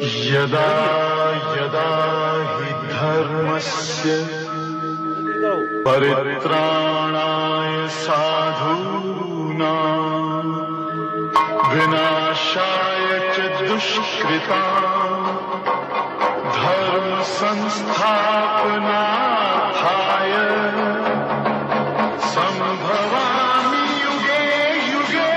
यदा यदा हि धर्मस्य परित्राणाय साधूनां विनाशाय च दुष्कृतां धर्म संस्थापनार्थाय संभवामि युगे युगे।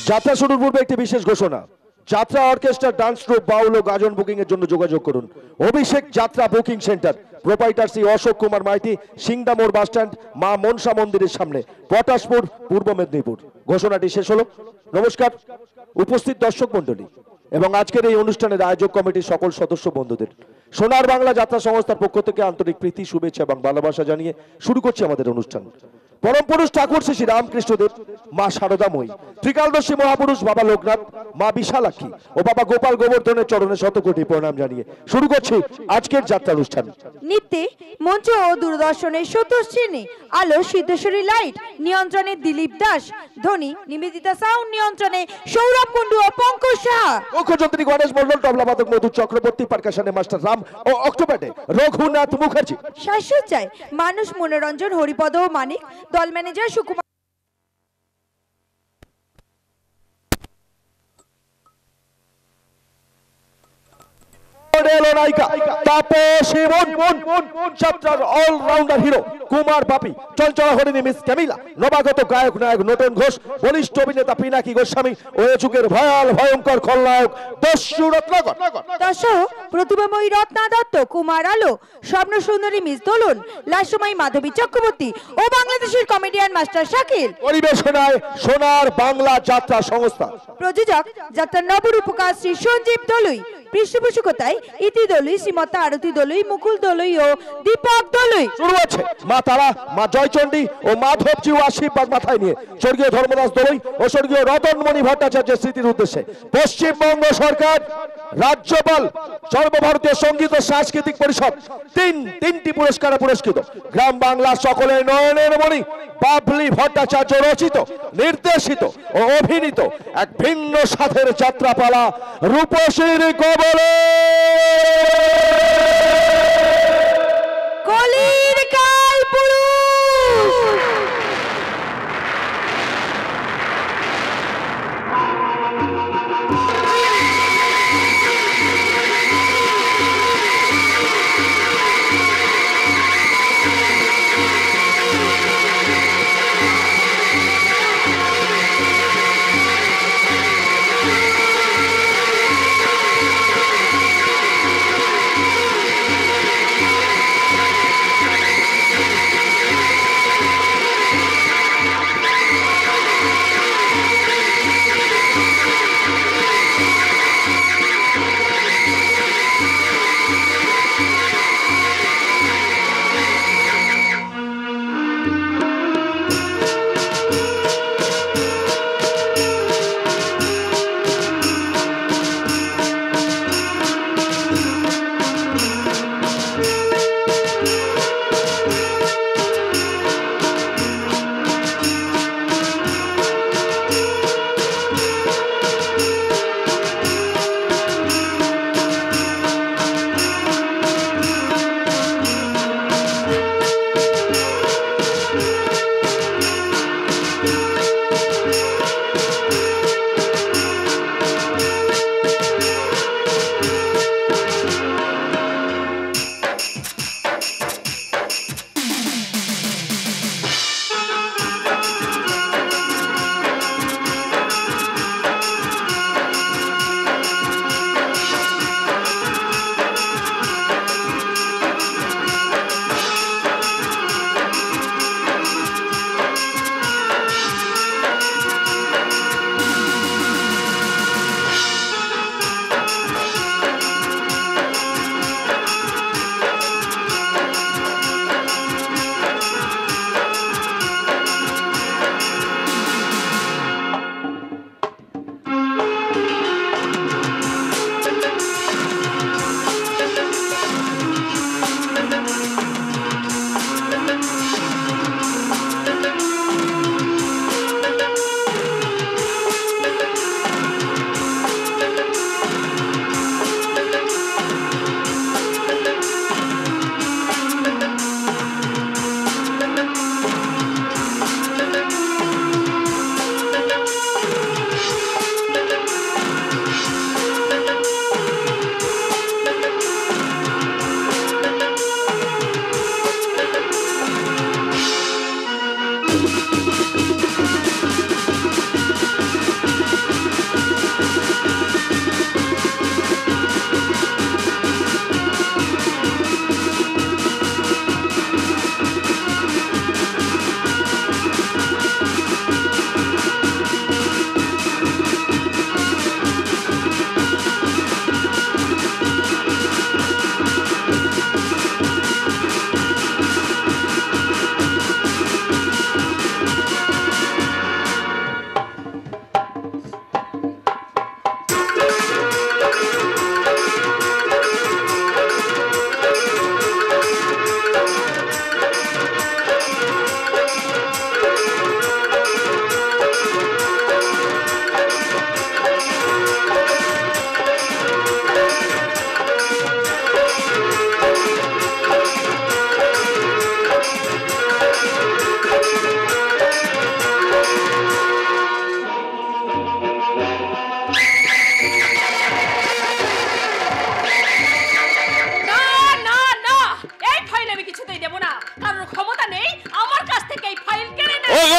যাত্রা শুরুর পূর্বে একটি বিশেষ ঘোষণা। যাত্রা অর্কেস্ট্রা, ডান্স গ্রুপ, বাউল ও গাজন বুকিং এর জন্য যোগাযোগ করুন Abhishek Jatra booking centre, proprietor Shri Ashok Kumar Maiti, Singdamor bus stand, মা মনসা মন্দিরের সামনে, পটাশপুর, পূর্ব মেদিনীপুর। ঘোষণাটি শেষ হলো। নমস্কার উপস্থিত দর্শক মন্ডলী এবং আজকের এই অনুষ্ঠানের আয়োজক কমিটির সকল সদস্য বন্ধুদের সোনার বাংলা যাত্রা সংস্থার পক্ষ থেকে আন্তরিক প্রীতি, শুভেচ্ছা এবং ভালোবাসা জানিয়ে শুরু করছি আমাদের অনুষ্ঠান। পরম পুরুষ ঠাকুর শ্রী রামকৃষ্ণদেব, মা শারদাময়ী, ত্রিকালদর্শী মহাপুরুষ বাবা লোকনাথ, মা বিশালাক্ষী ও বাবা গোপাল গোবর্ধনের চরণে শতকোটি প্রণাম জানিয়ে শুরু করছি আজকের যাত্রা অনুষ্ঠান। নৃত্যে মঞ্চ ও দূরদর্শনের সত্যশ্রেণী আলো সিদ্ধেশ্বরী লাইট নিয়ন্ত্রণে দিলীপ দাস, ধ্বনি নিবেদিতা সাউন্ড নিয়ন্ত্রণে সৌরভ কুণ্ডু ও পঙ্কজ সাহা, মুখ্যযন্ত্রী গণেশ মন্ডল, তবলাবাদক মধু চক্রবর্তী, পারকাশনে মাস্টার রাম ও অক্টোপ্যাডে রঘুনাথ মুখার্জি, সাজসজ্জায় মানুষ মনোরঞ্জন হরিপদ ও মানিক, দল ম্যানেজার সুকুমার। যাত্রার অলরাউন্ডার হিরো কুমার বাপি, চঞ্চলা হরিণী মিস ক্যামিলা, নবাগত গায়ক নায়ক নটন ঘোষ, বলিষ্ঠ অভিনেতা পিনাকি গোস্বামী ও এ যুগের ভয়ঙ্কর খলনায়ক দস্যু রত্নাকর, প্রতিভাময়ী রত্না দত্ত, কুমার আলো, স্বপ্ন সুন্দরী মিস দোলন, লাসময়ী মাধবী চক্রবর্তী ও বাংলাদেশের কমেডিয়ান মাস্টার শাকিল। পরিবেশনায় সোনার বাংলা যাত্রা সংস্থা। প্রযোজক যাত্রার নবরূপকার শ্রী সঞ্জীব দলুই, পৃষ্ঠপোষকতায় ইতি দলুই, শ্রীমতা আরতি দলুই, মুকুল দলুই ও দীপক দলুই। শুরু হচ্ছে মা তারা, মা জয়চণ্ডী ও মাধবজি ও আশীর্বাদ মাথায় নিয়ে স্বর্গীয় ধর্মদাস দলুই ও স্বর্গীয় রতনমণি ভট্টাচার্যের স্মৃতির উদ্দেশ্যে পশ্চিমবঙ্গ সরকার, রাজ্যপাল, সর্বভারতীয় সঙ্গীত ও সাংস্কৃতিক পরিষদ তিনটি পুরস্কারে পুরস্কৃত গ্রাম বাংলার সকলের নয়নের মণি বাবলি ভট্টাচার্য রচিত, নির্দেশিত ও অভিনীত এক ভিন্ন স্বাদের যাত্রাপালা রূপসীর কবলে কলির কাল পুরুষ।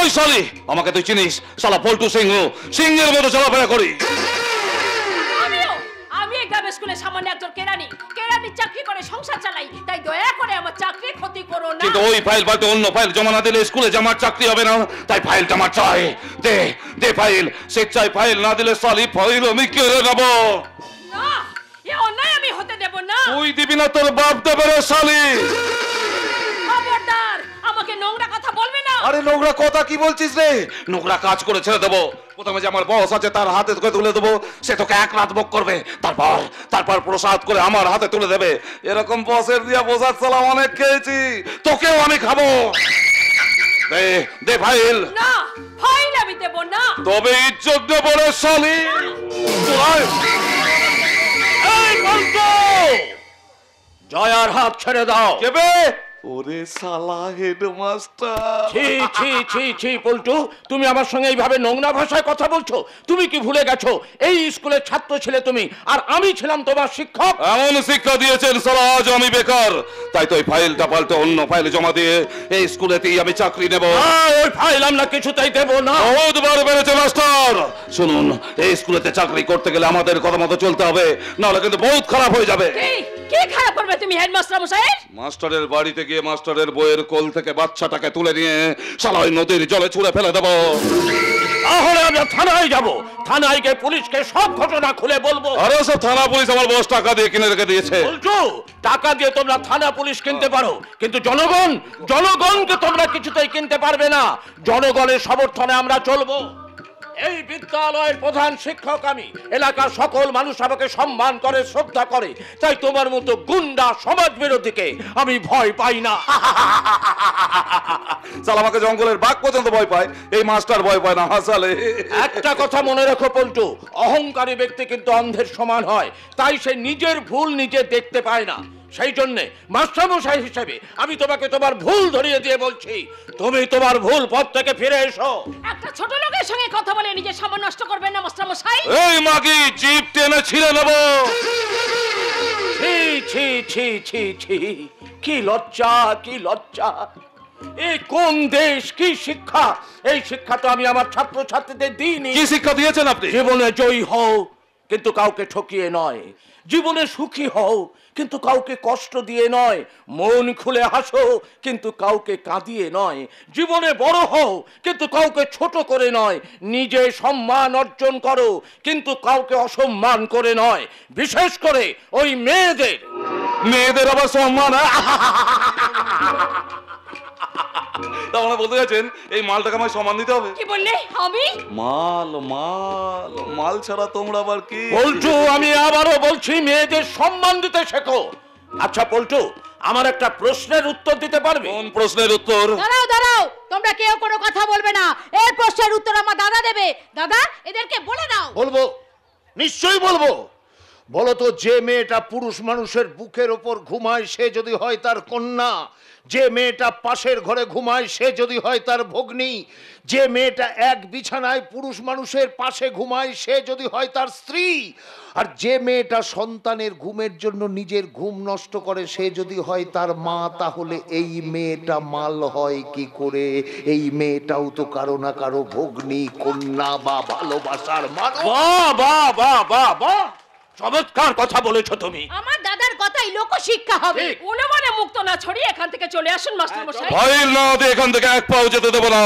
ওই শালি, আমাকে তুই চিনিস? শালা পল্টু সিংহ, সিংহের মতো চলাফেরা করি। আমি এই গ্রামের স্কুলে সামান্য একজন কেরানির চাকরি করে সংসার চালাই, তাই দয়া করে আমার চাকরির ক্ষতি করো না। কিন্তু ওই ফাইল পাল্টে অন্য ফাইল জমা না দিলে স্কুলে আমার চাকরি হবে না, তাই ফাইলটা আমার চাই। দে দে ফাইল, স্বেচ্ছায় ফাইল না দিলে শালি ফাইল আমি কেড়ে নেব। না, এ অন্যায় আমি হতে দেব না। তুই দিবি না, তোর বাপ দেবে রে শালি। খবরদার, আমাকে নোংরা কথা বলবে না। আরে নোংরা কথা কি বলছিস রে? নোংরা কাজ করে ছেড়ে দেবো। প্রথমে যে আমার বস আছে তার হাতে তোকে তুলে দেবো, সে তোকে এক রাত ভোগ করবে, তারপর প্রসাদ করে আমার হাতে তুলে দেবে। এরকম বসের দিয়া প্রসাদ সালাম অনেক খেয়েছি, তোকেও আমি খাবো। দে দে ফাইল। না, ফাইল আমি দেব না। তবে ইজ্জত দেব রে শালি। এই বলতো, জয়ার হাত ছেড়ে দাও। কেবে? ওরে শালা হেডমাস্টার। ছি ছি ছি ছি পল্টু, তুমি আমার সঙ্গে এইভাবে নোংরা ভাষায় কথা বলছো? তুমি কি ভুলে গেছো এই স্কুলের ছাত্র ছিলে তুমি, আর আমি ছিলাম তোমার শিক্ষক? এমন শিক্ষা দিয়েছেন শালা, আজ আমি বেকার। তাই তো ওই ফাইলটা পাল্টে অন্য ফাইল জমা দিয়ে এই স্কুলেতেই আমি চাকরি নেব। ওই ফাইল আমরা কিছুতেই দেব না। বহুতবার বেড়েছে মাস্টার। শুনুন, এই স্কুলেতে চাকরি করতে গেলে আমাদের কথা মতো চলতে হবে, নাহলে কিন্তু বহুত খারাপ হয়ে যাবে। কি খারাপ করবে তুমি হেডমাস্টার মশাই? মাস্টারের বাড়িতে গিয়ে মাস্টারের বইয়ের কোল থেকে বাচ্চাটাকে তুলে নিয়ে শালা ওই নদীর জলে ছুঁড়ে ফেলে দেব। তাহলে আমরা থানায় যাব, থানায় গিয়ে পুলিশকে সব ঘটনা খুলে বলবো। আরে সব থানা পুলিশ আমার বস টাকা দিয়ে কিনে রেখে দিয়েছে। বলছো টাকা দিয়ে তোমরা থানা পুলিশ কিনতে পারো, কিন্তু জনগণকে তোমরা কিছুতেই কিনতে পারবে না। জনগণের সমর্থনে আমরা চলবো। এই বিদ্যালয়ের প্রধান শিক্ষক আমি, এলাকার সকল মানুষ আমাকে সম্মান করে, শ্রদ্ধা করে, তাই তোমার মতো গুন্ডা সমাজ বিরোধীকে আমি ভয় পাই না। শালা আমাকে জঙ্গলের বাঘ পর্যন্ত ভয় পায়, এই মাস্টার ভয় পায় না। হাসালে একটা কথা মনে রাখো পল্টু, অহংকারী ব্যক্তি কিন্তু অন্ধের সমান হয়, তাই সে নিজের ভুল নিজে দেখতে পায় না। সেই জন্যে মাস্টারমশাই হিসেবে আমি তোমাকে তোমার ভুল ধরিয়ে দিয়ে বলছি, তুমি তোমার ভুল পথ থেকে ফিরে এসো। একটা ছোট লোকের সঙ্গে কথা বলে নিজের সম্মান নষ্ট করবেন না মাস্টারমশাই। এই মাগি জিপ টেনে ছিঁড়ে নেব। ছি ছি ছি ছি ছি, কি লজ্জা, কি লজ্জা! এই কোন দেশ, কি শিক্ষা! এই শিক্ষা তো আমি আমার ছাত্রছাত্রীদের দিইনি। কি শিক্ষা দিয়েছেন আপনি? জীবনে জয়ী হও, কিন্তু কাউকে ঠকিয়ে নয়। জীবনে সুখী হও, কিন্তু কাউকে কষ্ট দিয়ে নয়। মন খুলে হাসো, কিন্তু কাউকে কাঁদিয়ে নয়। জীবনে বড় হও, কিন্তু কাউকে ছোট করে নয়। নিজে সম্মান অর্জন করো, কিন্তু কাউকে অসম্মান করে নয়। বিশেষ করে ওই মেয়েদের আবার সম্মান? তার মানে বলতে যাচ্ছেন এই মালটাকে আমায় সম্মান দিতে হবে? কি বললে? আমি মাল মাল মাল ছাড়া তোমরা আবার কি? পল্টু, আমি আবারও বলছি, মেয়েদের সম্মান দিতে শেখো। আচ্ছা পল্টু, আমার একটা প্রশ্নের উত্তর দিতে পারবে? কোন প্রশ্নের উত্তর? দাঁড়াও, তোমরা কেউ কোনো কথা বলবে না। এই প্রশ্নের উত্তর আমার দাদা দেবে। দাদা, এদেরকে বলে দাও। বলবো, নিশ্চয়ই বলবো। বলো তো, যে মেয়েটা পুরুষ মানুষের বুকের ওপর ঘুমায় সে যদি হয় তার কন্যা, যে মেয়েটা পাশের ঘরে ঘুমায় সে যদি হয় তার ভগ্নী, যে মেয়েটা এক বিছানায় পুরুষ মানুষের পাশে ঘুমায় সে যদি হয় তার স্ত্রী, আর যে মেয়েটা সন্তানের ঘুমের জন্য নিজের ঘুম নষ্ট করে সে যদি হয় তার মা, তাহলে এই মেয়েটা মাল হয় কি করে? এই মেয়েটাও তো কারো না কারো ভগ্নী, কন্যা বা ভালোবাসার মানুষ। বাহ বাহ বাহ বাহ বাহ, চমৎকার কথা বলেছো তুমি। আমার দাদার কথাই লোক শিক্ষা হবে। উলুমানে মুক্ত না ছড়িয়ে এখান থেকে চলে আসুন মাস্টারমশাই। ফাইল না দিয়ে এখান থেকে এক পাও যেতে দেবো না।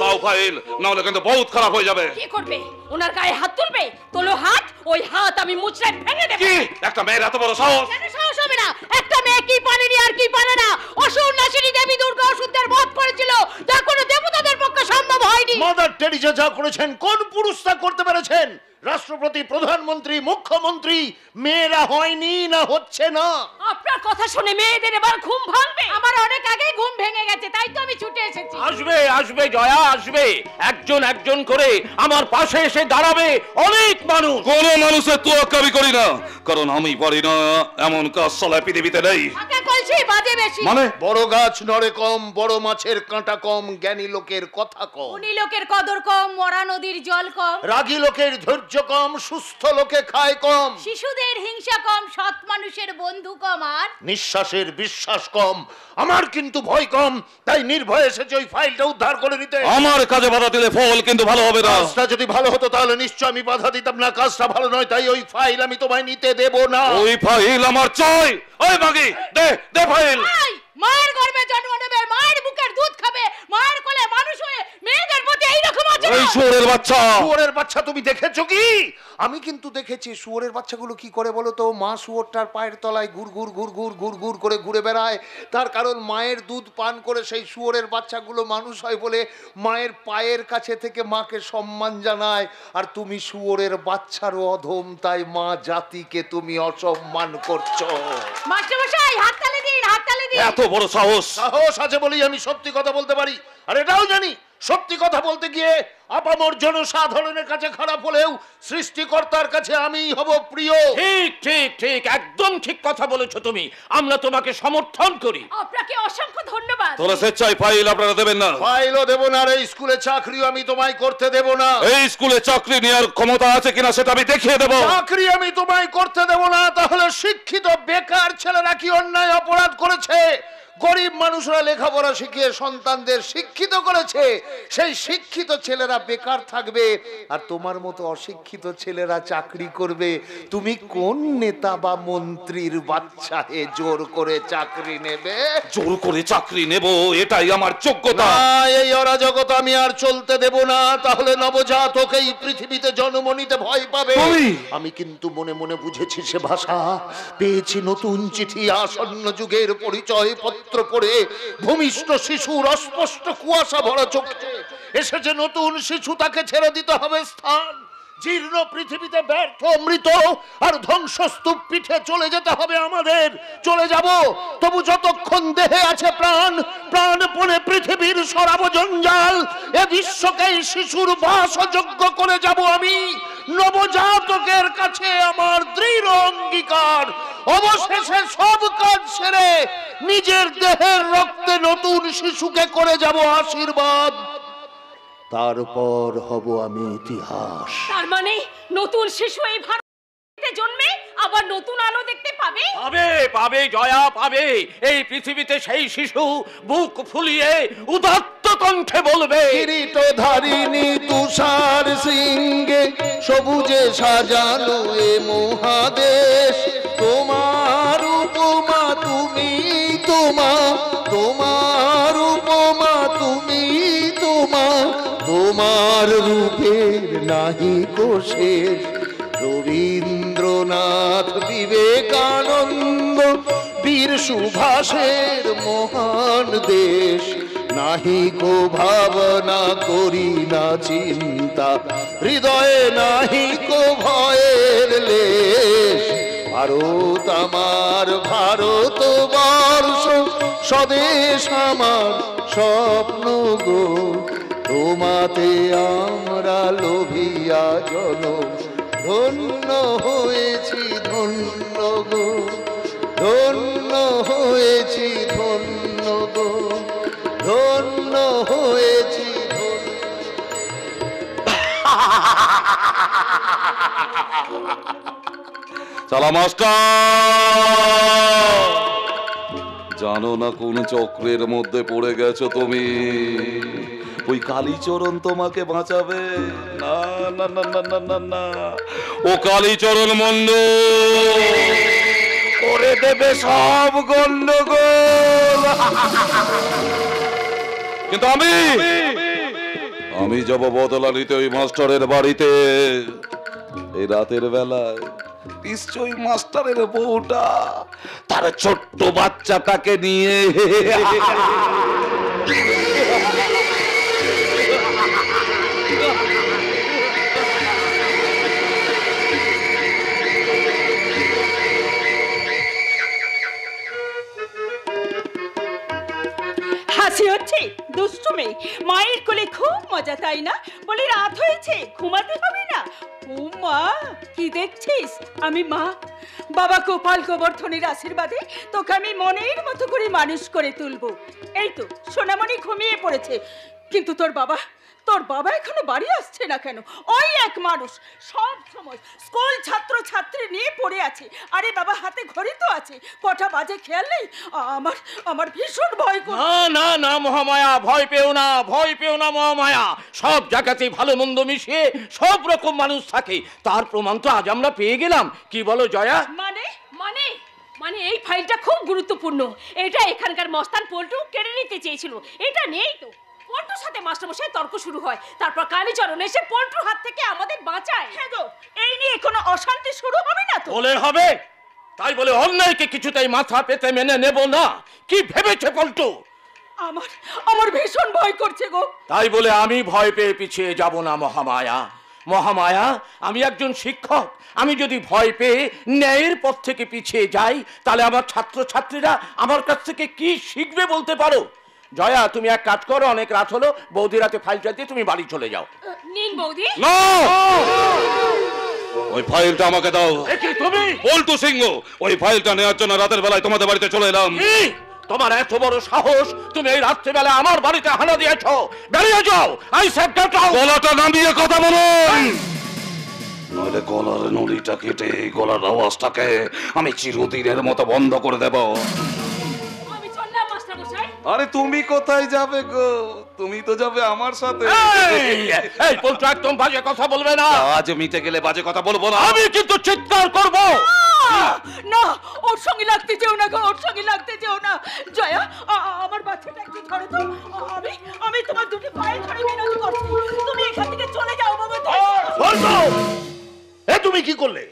দাও ফাইল, না হলে কিন্তু বহুত খারাপ হয়ে যাবে। কি করবে? ওনার গায়ে হাত তুলবে? তোলো হাত, ওই হাত আমি মুচড়ে ভেঙে দেব। কি একটা মেয়ের এত বড় সাহস! কেন সাহস হবে না? একটা মেয়ে কি পারেনি আর কি পারে না? অসুর নাসিনী দেবী দুর্গা অসুরদের বধ করেছিল, তা কোনো দেবতাদের পক্ষে সম্ভব হয়নি। মাদার টেরিজা যা করেছেন কোন পুরুষ তা করতে পেরেছেন? রাষ্ট্রপতি, প্রধানমন্ত্রী, মুখ্যমন্ত্রী, মেয়েরা হয়নি না হচ্ছে না? আপনার কথা শুনে মেয়েদের এবার ঘুম ভাঙবে। আমার অনেক আগেই ঘুম ভেঙে গেছে, তাই তো আমি ছুটে এসেছি। আসবে আসবে জয়া, আসবে। একজন একজন করে আমার পাশে এসে দাঁড়াবে অনেক মানুষ। কোন মানুষের তোয়াক্কা আমি করি না, কারণ আমি পারি না এমন কাজ চলে পৃথিবীতে নেই। আগে কলছি বাজে বেশি। মানে বড় গাছ নড়ে কম, বড় মাছের কাঁটা কম, জ্ঞানী লোকের কথা কম, উনি লোকের কদর কম, মরা নদীর জল কম। রাগী লোকের ধৈর্য বর্জ্য কম, সুস্থ লোকে খায় কম, শিশুদের হিংসা কম, সৎ মানুষের বন্ধু কম, আর নিঃশ্বাসের বিশ্বাস কম। আমার কিন্তু ভয় কম, তাই নির্ভয়ে এসেছে ওই ফাইলটা উদ্ধার করে নিতে। আমার কাজে বাধা দিলে ফল কিন্তু ভালো হবে না। কাজটা যদি ভালো হতো তাহলে নিশ্চয় আমি বাধা দিতাম না। কাজটা ভালো নয়, তাই ওই ফাইল আমি তোমায় নিতে দেব না। ওই ফাইল আমার চাই। ওই মাগি, দে দে ফাইল। মায়ের গর্ভে জন্ম নেবে, মায়ের বুকের দুধ খাবে, মায়ের কোলে মানুষ হয়ে মেয়েদের মধ্যে এইরকম আচরণ। এই শুয়োরের বাচ্চা। শুয়োরের বাচ্চা তুমি দেখেছো কি? আমি কিন্তু দেখেছি শুয়োরের বাচ্চাগুলো কি করে বলো তো। মা শুয়োরটার পায়ের তলায় ঘুর ঘুর ঘুর ঘুর ঘুর ঘুর করে ঘুরে বেড়ায়। তার কারণ মায়ের দুধ পান করে সেই শুয়োরের বাচ্চাগুলো মানুষ হয় বলে মায়ের পায়ের কাছে থেকে মাকে সম্মান জানায়। আর তুমি শুয়োরের বাচ্চারও অধম, তাই মা জাতিকে তুমি অসম্মান করছো। মাস্টারমশাই, হাততালি দিন, হাততালি দিন। এত বড় সাহস! সাহস আছে বলেই আমি সত্যি কথা বলতে পারি। আর এটাও জানি সত্যি কথা বলতে গিয়ে আপামর জনসাধারণের কাছে খারাপ হলেও সৃষ্টিকর্তার কাছে আমিই হব প্রিয়। ঠিক ঠিক ঠিক, একদম ঠিক কথা বলেছো তুমি। আমরা তোমাকে সমর্থন করি। আপনাকে অসংখ্য ধন্যবাদ। তোরা স্বেচ্ছায় ফাইল আপনারা দেবেন না। ফাইলও দেব না, আর এই স্কুলে চাকরিও আমি তোমায় করতে দেব না। এই স্কুলে চাকরি নেওয়ার ক্ষমতা আছে কিনা সেটা আমি দেখিয়ে দেব। চাকরি আমি তোমায় করতে দেব না। তাহলে শিক্ষিত বেকার ছেলেরা কি অন্যায় অপরাধ করেছে? গরিব মানুষরা লেখাপড়া শিখিয়ে সন্তানদের শিক্ষিত করেছে, সেই শিক্ষিত ছেলেরা বেকার থাকবে আর তোমার মতো অশিক্ষিত ছেলেরা চাকরি করবে। তুমি কোন নেতা বা মন্ত্রীর বাচ্চা হে জোর করে চাকরি নেবে? জোর করে চাকরি নেব এটাই আমার যোগ্যতা। না, এই অরাজকতা আমি আর চলতে দেব না। তাহলে নবজাতক এই পৃথিবীতে জন্ম নিতে ভয় পাবে। আমি কিন্তু মনে মনে বুঝেছি সে ভাষা। পেয়েছি নতুন চিঠি, আসন্ন যুগের পরিচয় পত্র পড়ে ভূমিষ্ঠ শিশুর অস্পষ্ট কুয়াশা ভরা চোখে এসেছে নতুন শিশু। তাকে ছেড়ে দিতে হবে স্থান। জীর্ণ পৃথিবীতে ব্যর্থ মৃত আর ধ্বংসস্তূপ পিঠে চলে যেতে হবে আমাদের। চলে যাব, তবু যতক্ষণ দেহে আছে প্রাণ, প্রাণপণে পৃথিবীর সরাব জঞ্জাল। এ বিশ্বকে শিশুর বাসযোগ্য করে যাব আমি। নবজাতকের কাছে আমার দৃঢ় অঙ্গীকার। অবশেষে সব কাজ সেরে নিজের দেহের রক্তে নতুন শিশুকে করে যাব আশীর্বাদ। তারপর হব আমি ইতিহাস। তার মানে নতুন শিশু এই ভারতে জন্মে আবার নতুন আলো দেখতে পাবে। পাবে পাবে জয়া, পাবে। এই পৃথিবীতে সেই শিশু বুক ফুলিয়ে উদাত্ত কণ্ঠে বলবে, কিরীটধারিণী তুষার শৃঙ্গে সবুজে সাজানো এ মহাদেশ। তোমার উপমা তুমি তোমা, তোমার উপমা তুমি তোমা, তোমার রূপের নাহি কোশেষ। রবীন্দ্রনাথ, বিবেকানন্দ, বীর সুভাষের মহান দেশ। নাহি কো ভাবনা করি না চিন্তা, হৃদয়ে নাহি কো ভয়ের লেশ। ভারত আমার ভারত বর্ষ, স্বদেশ আমার স্বপ্ন গো। তোমাতে আমরা লোভিয়া জনম, ধন্য হয়েছি ধন্য গো, ধন্য হয়েছি ধন্য গো, ধন্য হয়েছি চালা মাস্টার। জানো না কোন চক্রের মধ্যে পড়ে গেছো তুমি? ওই কালীচরণ তোমাকে বাঁচাবে না, না না না না না না। ও কালীচরণ মন্ডল করে দেবে সব গন্ডগোল। কিন্তু আমি যাব বদলা নিতে ওই মাস্টারের বাড়িতে এই রাতের বেলায়। নিশ্চয়ই মাস্টারের বউটা তার ছোট্ট বাচ্চাটাকে নিয়ে হাসি হচ্ছে দুষ্টু মেয়ে। মায়ের কোলে খুব মজা, তাই না? বলি রাত হয়েছে, ঘুমাতে হবে না? ও মা, কি দেখছিস? আমি মা। বাবা গোপাল গোবর্ধনের আশীর্বাদে তোকে আমি মনের মতো করে মানুষ করে তুলবো। এই তো সোনামণি ঘুমিয়ে পড়েছে, কিন্তু তোর তোর বাবা এখনো বাড়ি আসছে না কেন? ওই এক মানুষ সব সময় স্কুল ছাত্র ছাত্রী নিয়ে পড়ে আছে। আরে বাবা, হাতে ঘড়ি তো আছে, কটা বাজে খেয়াল নেই? আমার আমার ভীষণ ভয় করে। না না না মহামায়া, ভয় পেও না, ভয় পেও না মহামায়া। সব জায়গাতেই ভালো মন্দ মিশিয়ে সব রকম মানুষ থাকে, তার প্রমাণ তো আজ আমরা পেয়ে গেলাম। কি বলো জয়া? মানে মানে মানে এই ফাইলটা খুব গুরুত্বপূর্ণ। এটা এখানকার মস্তান পল্টু কেড়ে নিতে চেয়েছিল, এটা নেই তো। পল্টুর সাথে মাস্টারমশাই তর্ক শুরু হয়, তারপর কালীচরণ এসে পল্টুর হাত থেকে আমাদের বাঁচায়। হ্যাঁ গো, এই নিয়ে কোনো অশান্তি শুরু হবে না তো? বলে হবে, তাই বলে অন্যায়কে কিছুতেই মাথা পেতে মেনে নেব না। কি ভেবেছে পল্টু? আমার আমার ভীষণ ভয় করছে গো। তাই বলে আমি ভয় পেয়ে পিছিয়ে যাব না মহামায়া। মহামায়া, আমি একজন শিক্ষক, আমি যদি ভয় পেয়ে ন্যায়ের পথ থেকে পিছিয়ে যাই, তাহলে আমার ছাত্রছাত্রীরা আমার কাছ থেকে কি শিখবে বলতে পারো? জয়া, তুমি এক কাজ করো, অনেক রাত হলো, বৌদির হাতে ফাইলটা দিয়ে তুমি বাড়ি চলে যাও। নিন বৌদি। না, ওই ফাইলটা আমাকে দাও। কি তুমি? পল্টু সিংহ, ওই ফাইলটা নেওয়ার জন্য রাতের বেলায় তোমাদের বাড়িতে চলে এলাম। কি? তোমার এত বড় সাহস, তুমি এই রাত্রিবেলা আমার বাড়িতে হানা দিয়েছো? বেরিয়ে যাও, আই সেড গেট আউট। গলাটা নামিয়ে কথা বলুন, নইলে গলার নলিটা কেটে গলার আওয়াজটাকে আমি চিরদিনের মতো বন্ধ করে দেব। আমি চললাম মাস্টারমশাই। আরে তুমি কোথায় যাবে গো? তুমি তো যাবে আমার সাথে। এই পল্টু, একদম বাজে কথা বলবে না। আজ মিটে গেলে বাজে কথা বলবো না। আমি কিন্তু চিৎকার করব। না, ওর সঙ্গে লাগতে যেও না গো, ওর সঙ্গে লাগতে যেও না। জয়া, আমার বাচ্চাটা একটু ধরো তো। আমি আমি তোমার দুটি পায়ে ধরে বিনতি করছি, তুমি এখান থেকে চলে যাও বাবা। পল্টু, এ তুমি কি করলে?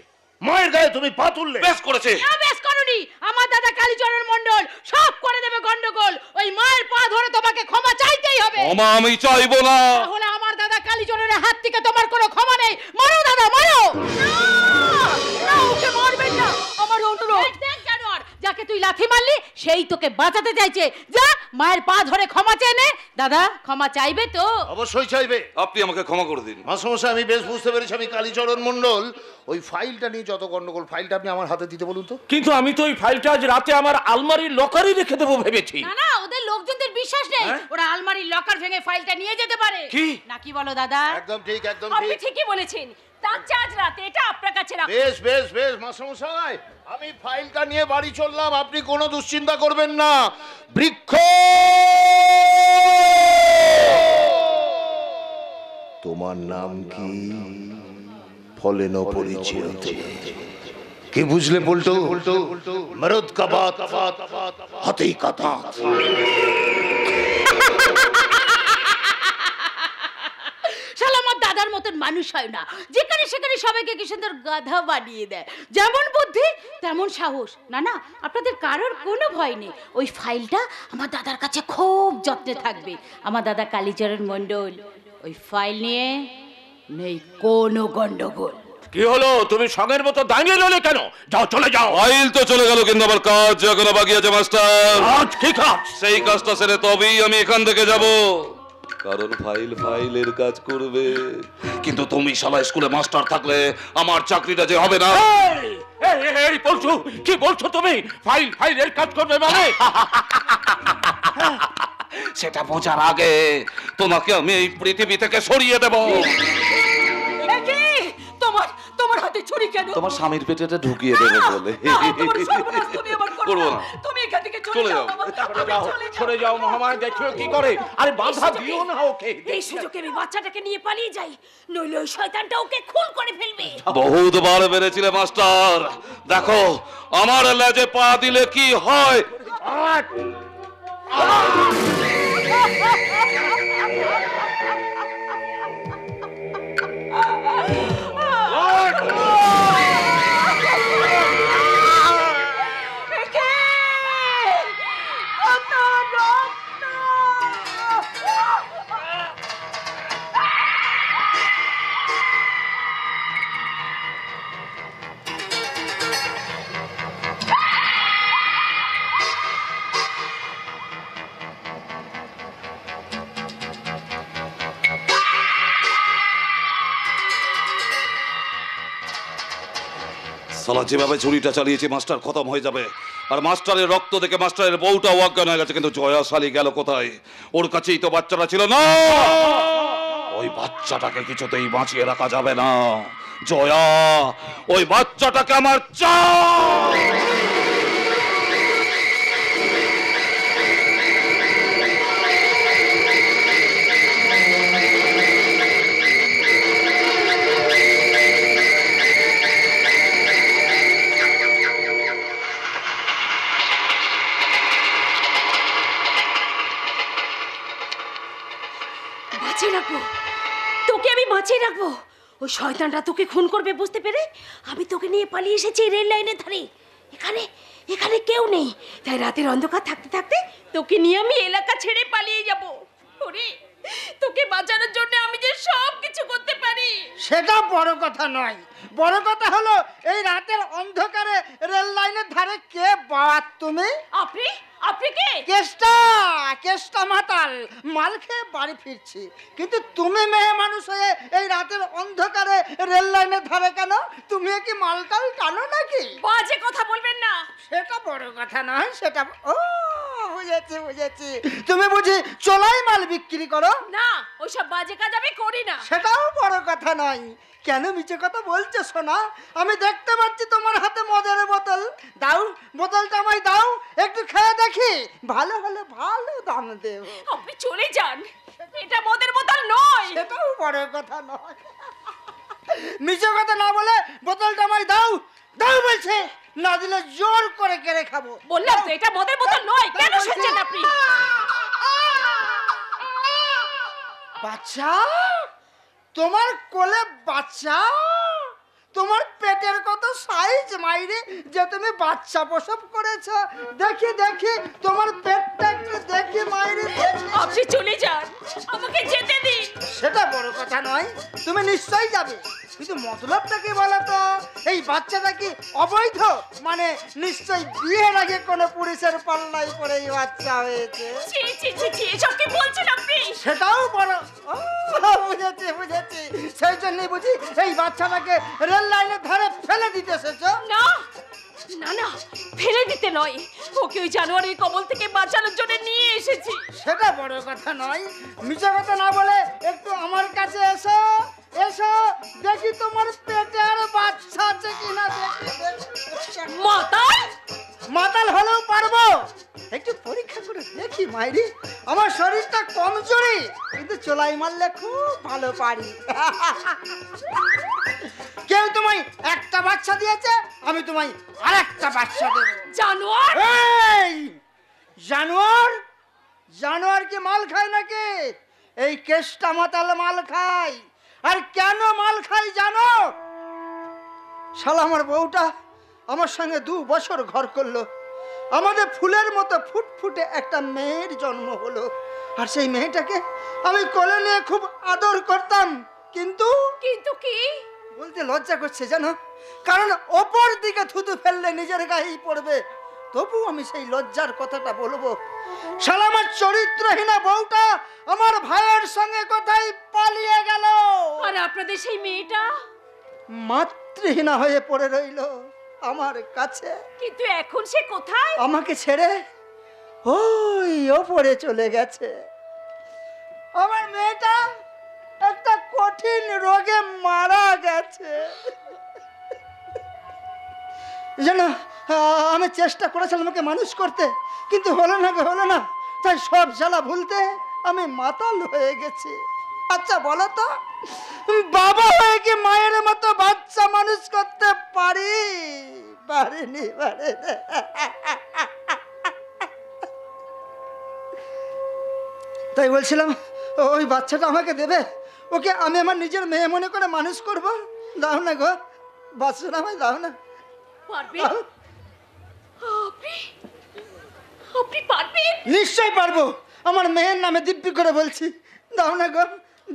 মায়ের গায়ে তুমি পা তুললে। বেশ করেছে। না বেশ করনি, আমার দাদা কালীচরণ মণ্ডল সব করে দেবে গন্ডগোল। ওই মায়ের পা ধরে তোমাকে ক্ষমা চাইতেই হবে। ক্ষমা আমি চাইবো না। তাহলে আমার দাদা কালীচরণের হাত থেকে তোমার কোনো ক্ষমা নেই। মারো দাদা, মারো। না, ওকে মারবেন না, আমার অনুরোধ। দেখ জানোয়ার, যাকে তুই লাথি মারলি সেই তোকে বাঁচাতে চাইছে। যা, মায়ের পা ধরে ক্ষমা চেয়ে নে। দাদা, ক্ষমা চাইবে তো? অবশ্যই চাইবে। আপনি আমাকে ক্ষমা করে দিন। মাস্টারমশাই, আমি বেশ বুঝতে পেরেছি, আমি কালীচরণ মণ্ডল। ওই ফাইলটা নিয়ে যত গন্ডগোল, ফাইলটা আপনি আমার হাতে দিতে বলুন তো। কিন্তু আমি তো ওই ফাইলটা আজ রাতে আমার আলমারির লকারে রেখে দেবো ভেবেছি। না না, ওদের লোকজনদের বিশ্বাস নেই, ওরা আলমারির লকার ভেঙে ফাইলটা নিয়ে যেতে পারে। কি? নাকি বলো দাদা? একদম ঠিক, একদম আপনি ঠিক। ঠিকই বলেছেন। তার আজ রাতে এটা আপনার কাছে রাখো। বেশ বেশ বেশ মাস্টারমশাই, আমি ফাইলটা নিয়ে বাড়ি চললাম, আপনি কোনো দুশ্চিন্তা করবেন না। বৃক্ষ তোমার নাম কি? ফলেন পরিচয়তে। কি বুঝলে পল্টু? মরদ কা বাত হাতেই কথা। শালা আমার দাদার মতন মানুষ হয় না, যেখানে সেখানে সবাইকে কি সুন্দর গাধা বানিয়ে দেয়। যেমন বুদ্ধি তেমন সাহস। না না, আপনাদের কারোর কোনো ভয় নেই। ওই ফাইলটা আমার দাদার কাছে খুব যত্নে থাকবে। আমার দাদা কালীচরণ মণ্ডল, ওই ফাইল নিয়ে নেই কোনো গন্ডগোল। কি হলো? তুমি সঙ্গের মতো দাঁড়িয়ে রইলে কেন? যাও, চলে যাও। ফাইল তো চলে গেল, কিন্তু আমার কাজ এখনো বাকি আছে মাস্টার। আজ কি কাজ? সেই কাজটা সেরে তবেই আমি এখান থেকে যাব, কারণ ফাইল ফাইলের কাজ করবে। কিন্তু তুমি শালা স্কুলে মাস্টার থাকলে আমার চাকরিটা যে হবে না। এই পল্টু, কি বলছো তুমি? ফাইল ফাইলের কাজ করবে মানে? সেটা বোঝার আগে তোমাকে আমি এই পৃথিবী থেকে সরিয়ে দেব। তোমার তোমার হাতে ছুরি কেন? তোমার স্বামীর পেটেটা ঢুকিয়ে দেবে বলে। করবো না, তুমি এখান থেকে চলে যাও। সরে যাও মহামায়া, দেখিও কি করে। আরে বাধা দিও না ওকে। এই সুযোগে আমি বাচ্চাটাকে নিয়ে পালিয়ে যাই, নইলে ওই শয়তানটা ওকে খুন করে ফেলবে। বহুতবার বেড়েছিলে মাস্টার, দেখো আমার লেজে পা দিলে কি হয়। সালা যেভাবে ছুরিটা চালিয়েছে মাস্টার খতম হয়ে যাবে, আর মাস্টারের রক্ত দেখে মাস্টারের বউটাও অজ্ঞান হয়ে গেছে। কিন্তু জয়া শালী গেল কোথায়? ওর কাছেই তো বাচ্চাটা ছিল। না, ও ওই বাচ্চাটাকে কিছুতেই বাঁচিয়ে রাখা যাবে না। জয়া, ওই বাচ্চাটাকে আমার চাই। বাঁচিয়ে রাখবো তোকে, আমি বাঁচিয়ে রাখবো। ওই শয়তানটা তোকে খুন করবে বুঝতে পেরে আমি তোকে নিয়ে পালিয়ে এসেছি রেল লাইনের ধারে। এখানে এখানে কেউ নেই, তাই রাতের অন্ধকার থাকতে থাকতে তোকে নিয়ে আমি এলাকা ছেড়ে পালিয়ে যাব। ওরে, তোকে বাঁচানোর জন্য আমি যে সব কিছু করতে পারি। সেটা বড় কথা নয়, বড় কথা হলো এই রাতের অন্ধকারে রেল লাইনের ধারে কে বাদ তুমি? আপনি আপনি কে? কেষ্টা মাতাল, মাল খেয়ে বাড়ি ফিরছি, কিন্তু তুমি মেয়ে মানুষ হয়ে এই রাতের অন্ধকারে রেল লাইনের ধারে কেন? তুমি কি মালটাল টানো নাকি? বাজে কথা বলবেন না। সেটা বড় কথা নয়, সেটা ও বুঝেছি, তুমি বুঝি চোলাই মাল বিক্রি করো? না, ওইসব বাজে কাজ আমি করি না। সেটাও বড় কথা নয়। কেন মিছে কথা বলছো সোনা? আমি দেখতে পাচ্ছি তোমার হাতে মদের বোতল। দাও, বোতলটা আমায় দাও, একটু খেয়ে দেখি, ভালো হলে ভালো দাম দেব। আপনি চলে যান, এটা মদের বোতল নয়। সেটাও বড় কথা নয়। মিছে কথা না বলে বোতলটা আমায় দাও, দাও বলছে, না দিলে জোর করে কেড়ে খাবো। বললাম তো এটা মদের বোতল নয়, কেন শুনছেন আপনি? বাচ্চা, তোমার কোলে বাচ্চা, তোমার পেটের কত সাইজ মাইরে যে তুমি বাচ্চা প্রসব করেছ। দেখি দেখি তোমার পেটটা একটু দেখি মাইরে। আপনি চলে যান, আমাকে যেতে দিন। সেটা বড় কথা নয়, তুমি নিশ্চয়ই যাবে, কিন্তু মতলবটা কি বলো তো? এই বাচ্চাটা কি অবৈধ? মানে নিশ্চয়ই বিয়ের আগে কোনো পুরুষের পাল্লায় পড়ে এই বাচ্চা হয়েছে। এসব কি বলছেন আপনি? সেটাও বড়, বুঝেছি, সেই জন্যই বুঝি এই বাচ্চাটাকে রেল লাইনের ধারে ফেলে দিতে এসেছো? না না না, ফেলে দিতে নয়, ওকে ওই জানোয়ারের কবল থেকে বাঁচানোর জন্য নিয়ে এসেছি। সেটা বড় কথা নয়, মিছে কথা না বলে একটু আমার কাছে এসো, এসো, দেখি তোমার পেটে আর বাচ্চা আছে কিনা। মাতাল মাতাল হলেও পারবো, একটু পরীক্ষা করে দেখি মাইরি। আমার শরীরটা কমজোরি, কিন্তু চোলাই মারলে খুব ভালো পারি। কেউ তোমায় একটা বাচ্চা দিয়েছে, আমি তোমায় আরেকটা বাচ্চা দেবো। জানোয়ার! এই জানোয়ার, জানোয়ার কি মাল খায় নাকি? এই কেষ্টা মাতাল মাল খায়। আর কেন মাল খাই জানো? শালা আমার বউটা আমার সঙ্গে 2 বছর ঘর করলো, আমাদের ফুলের মতো ফুটফুটে একটা মেয়ের জন্ম হলো, আর সেই মেয়েটাকে আমি কোলে নিয়ে খুব আদর করতাম, কিন্তু কিন্তু কি বলতে লজ্জা করছে জানো, কারণ ওপর দিকে থুতু ফেললে নিজের গায়েই পড়বে, তবু আমি সেই লজ্জার কথাটা বলবো। শালা আমার চরিত্রহীনা বউটা আমার ভাইয়ের সঙ্গে কোথায় পালিয়ে গেল, আর আপনাদের সেই মেয়েটা মাতৃহীনা হয়ে পড়ে রইল আমার কাছে। কিন্তু এখন সে কোথায়? আমাকে ছেড়ে ওই ওপরে চলে গেছে। আমার মেয়েটা একটা কঠিন রোগে মারা গেছে। জানো, আমি চেষ্টা করেছিলাম ওকে মানুষ করতে, কিন্তু হলো না, তাই সব জ্বালা ভুলতে আমি মাতাল হয়ে গেছি। আচ্ছা বলো তো, বাবা হয়ে কি মায়ের মতো বাচ্চা মানুষ করতে পারিনি? তাই বলছিলাম ওই বাচ্চাটা আমাকে দেবে, ওকে আমি আমার নিজের মেয়ে মনে করে মানুষ করব। দাও না গো, বাচ্চাটা আমায় দাও না। পারবেন? আপনি পারবেন? নিশ্চয় পারবো, আমার মেয়ের নামে দিব্যি করে বলছি। দাও না গো,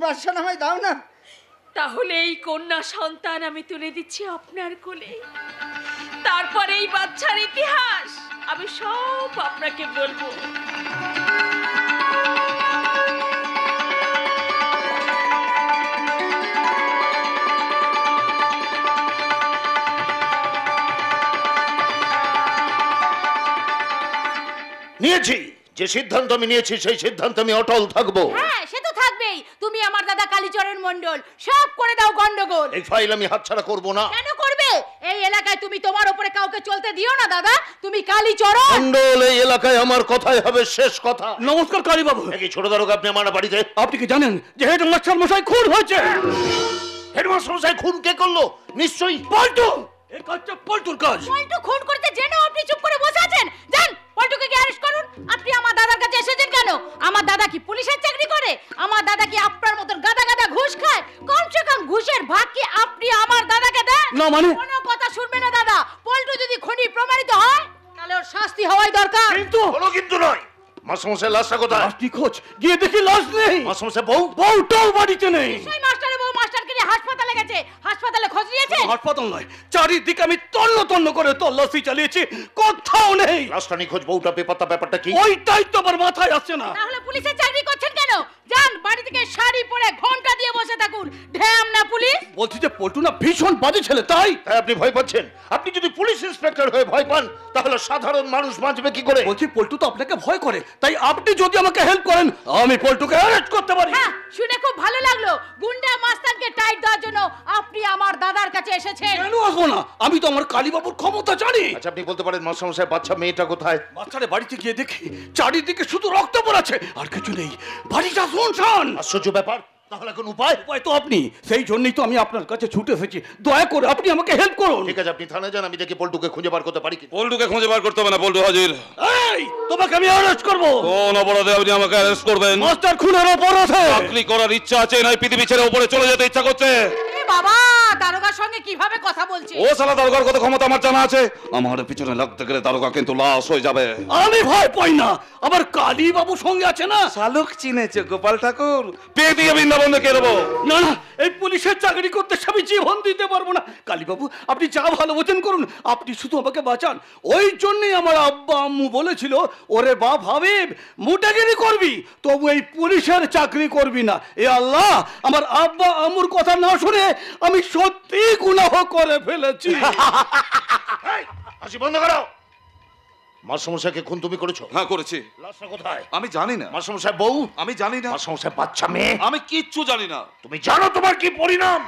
বাচ্চাটা আমায় দাও না। তাহলে এই কন্যা সন্তান আমি তুলে দিচ্ছি আপনার কোলে, তারপরে এই বাচ্চার ইতিহাস আমি সব আপনাকে বলবো। নিয়েছি যে সিদ্ধান্ত আমি নিয়েছি, সেই সিদ্ধান্ত আমি অটল থাকবো। হ্যাঁ, সে তো থাকবেই। তুমি আমার দাদা কালীচরণ মণ্ডল, সব করে দাও গন্ডগোল। এই ফাইল আমি হাতছাড়া করব না। কেন করবে? এই এলাকায় তুমি তোমার উপরে কাউকে চলতে দিও না দাদা, তুমি কালীচরণ মণ্ডল। এই এলাকায় আমার কথাই হবে শেষ কথা। নমস্কার কালী বাবু। এই ছোট দারোগা, আপনি আমার বাড়িতে? আপনি কি জানেন যে হেডমাস্টার মশাই খুন হয়েছে? হেডমাস্টার মশাই খুন কে করলো? নিশ্চয়ই পল্টু। এই কাজটা পল্টুর কাজ। পল্টু খুন করতে জেনেও আপনি চুপ করে বসে আছেন? যান পল্টুকে গিয়ে অ্যারেস্ট করুন। আপনি আমার দাদার কাছে এসেছেন কেন? আমার দাদা কি পুলিশের চাকরি করে? আমার দাদা কি আপনার মতন গাদা গাদা ঘুষ খায়? কমসে কম ঘুষের ভাগ কি আপনি আমার দাদাকে দেন? না মানে? কোনো কথা শুনবে না দাদা। পল্টু যদি খুনি প্রমাণিত হয় তাহলে ওর শাস্তি হওয়াই দরকার। কিন্তু কোনো কিন্তু নয়। মাস্টারমশাই লাশটা কোথায়? লাশ খোঁজ গিয়ে দেখি লাশ নেই। মাস্টারমশাই বউ? বউটাও বাড়িতে নেই। সেই মাস্টারের বউ মাস্টারকে নিয়ে হাসপাতালে গেছে। হাসপাতালে খোঁজ নিয়েছে? হাসপাতাল নয়, চারিদিকে আমি তন্ন তন্ন করে তল্লাশি চালিয়েছি, কোথাও নেই। লাশটা নিখোঁজ, বউটা বেপাত্তা, ব্যাপারটা কি? ওইটাই তো আমার মাথায় আসছে না। তাহলে পুলিশের চাকরি করছেন কেন? যান বাড়ি থেকে শাড়ি পরে ঘন্টা দিয়ে বসে থাকুন। ঢ্যাম না পুলিশ। বলছি যে পল্টু না ভীষণ বাজে ছেলে, তাই তাই আপনি ভয় পাচ্ছেন? আপনি যদি পুলিশ ইন্সপেক্টর হয়ে ভয় পান তাহলে সাধারণ মানুষ বাঁচবে কি করে? বলছি পল্টু তো আপনাকে ভয় করে, তাই আপনি যদি আমাকে হেল্প করেন আমি পল্টুকে অ্যারেস্ট করতে পারি। হ্যাঁ, শুনে খুব ভালো লাগলো। গুন্ডা মাস্তানকে টাইট দেওয়ার জন্য আপনি আমার দাদার কাছে এসেছেন। কেন আসবো না? আমি তো আমার কালীবাবুর ক্ষমতা জানি। আচ্ছা, আপনি বলতে পারেন মাস্টারমশাই বাচ্চা মেয়েটা কোথায়? বাচ্চারে বাড়িতে গিয়ে দেখি চারিদিকে শুধু রক্ত পড়াচ্ছে, আর কিছু নেই, বাড়িটা শুনশান। আশ্চর্য ব্যাপার। তাহলে এখন উপায়? উপায় তো আপনি, সেই জন্যই তো আমি আপনার কাছে ছুটে এসেছি। দয়া করে আপনি আমাকে হেল্প করুন। ঠিক আছে, আপনি থানায় যান, আমি দেখি পল্টুকে খুঁজে বার করতে পারি কি। পল্টুকে খুঁজে বার করতে হবে না, পল্টু হাজির। এই, তোমাকে আমি অ্যারেস্ট করব। কোন অপরাধে আপনি আমাকে অ্যারেস্ট করবেন? মাস্টার খুনের অপরাধে। চাকরি করার ইচ্ছা আছে, নাই পৃথিবী ছেড়ে উপরে চলে যেতে ইচ্ছা করছে? এ বাবা, দারোগার সঙ্গে কিভাবে কথা বলছে? ও শালা দারোগার কত ক্ষমতা আমার জানা আছে। আমার পিছনে লাগতে গেলে দারোগা কিন্তু লাশ হয়ে যাবে। আমি ভয় পাই না, আমার কালীবাবু সঙ্গে আছে না। শালুক চিনেছে গোপাল ঠাকুর, পেয়ে দিয়ে বৃন্দাবন কে দেবো? না না, এই পুলিশের চাকরি করতে আমি জীবন দিতে পারবো না। কালীবাবু, আপনি যা ভালো বোঝেন করুন, আপনি শুধু আমাকে বাঁচান। ওই জন্যই আমার আব্বা আম্মু বলেছিল, ওরে বাপ হাবিব, মুটাগিরি করবি তবু এই পুলিশের চাকরি করবি না। এ আল্লাহ, আমার আব্বা আম্মুর কথা না শুনে আমি সত্যি গুনাহ করে ফেলেছি। হাসি বন্ধ করো। মাস্টারমশাইকে খুন তুমি করেছো? হ্যাঁ করেছি। লাশটা কোথায়? আমি জানি না। মাস্টারমশাই বউ? আমি জানি না। মাস্টারমশাই বাচ্চা মেয়ে? আমি কিচ্ছু জানি না। তুমি জানো তোমার কি পরিণাম?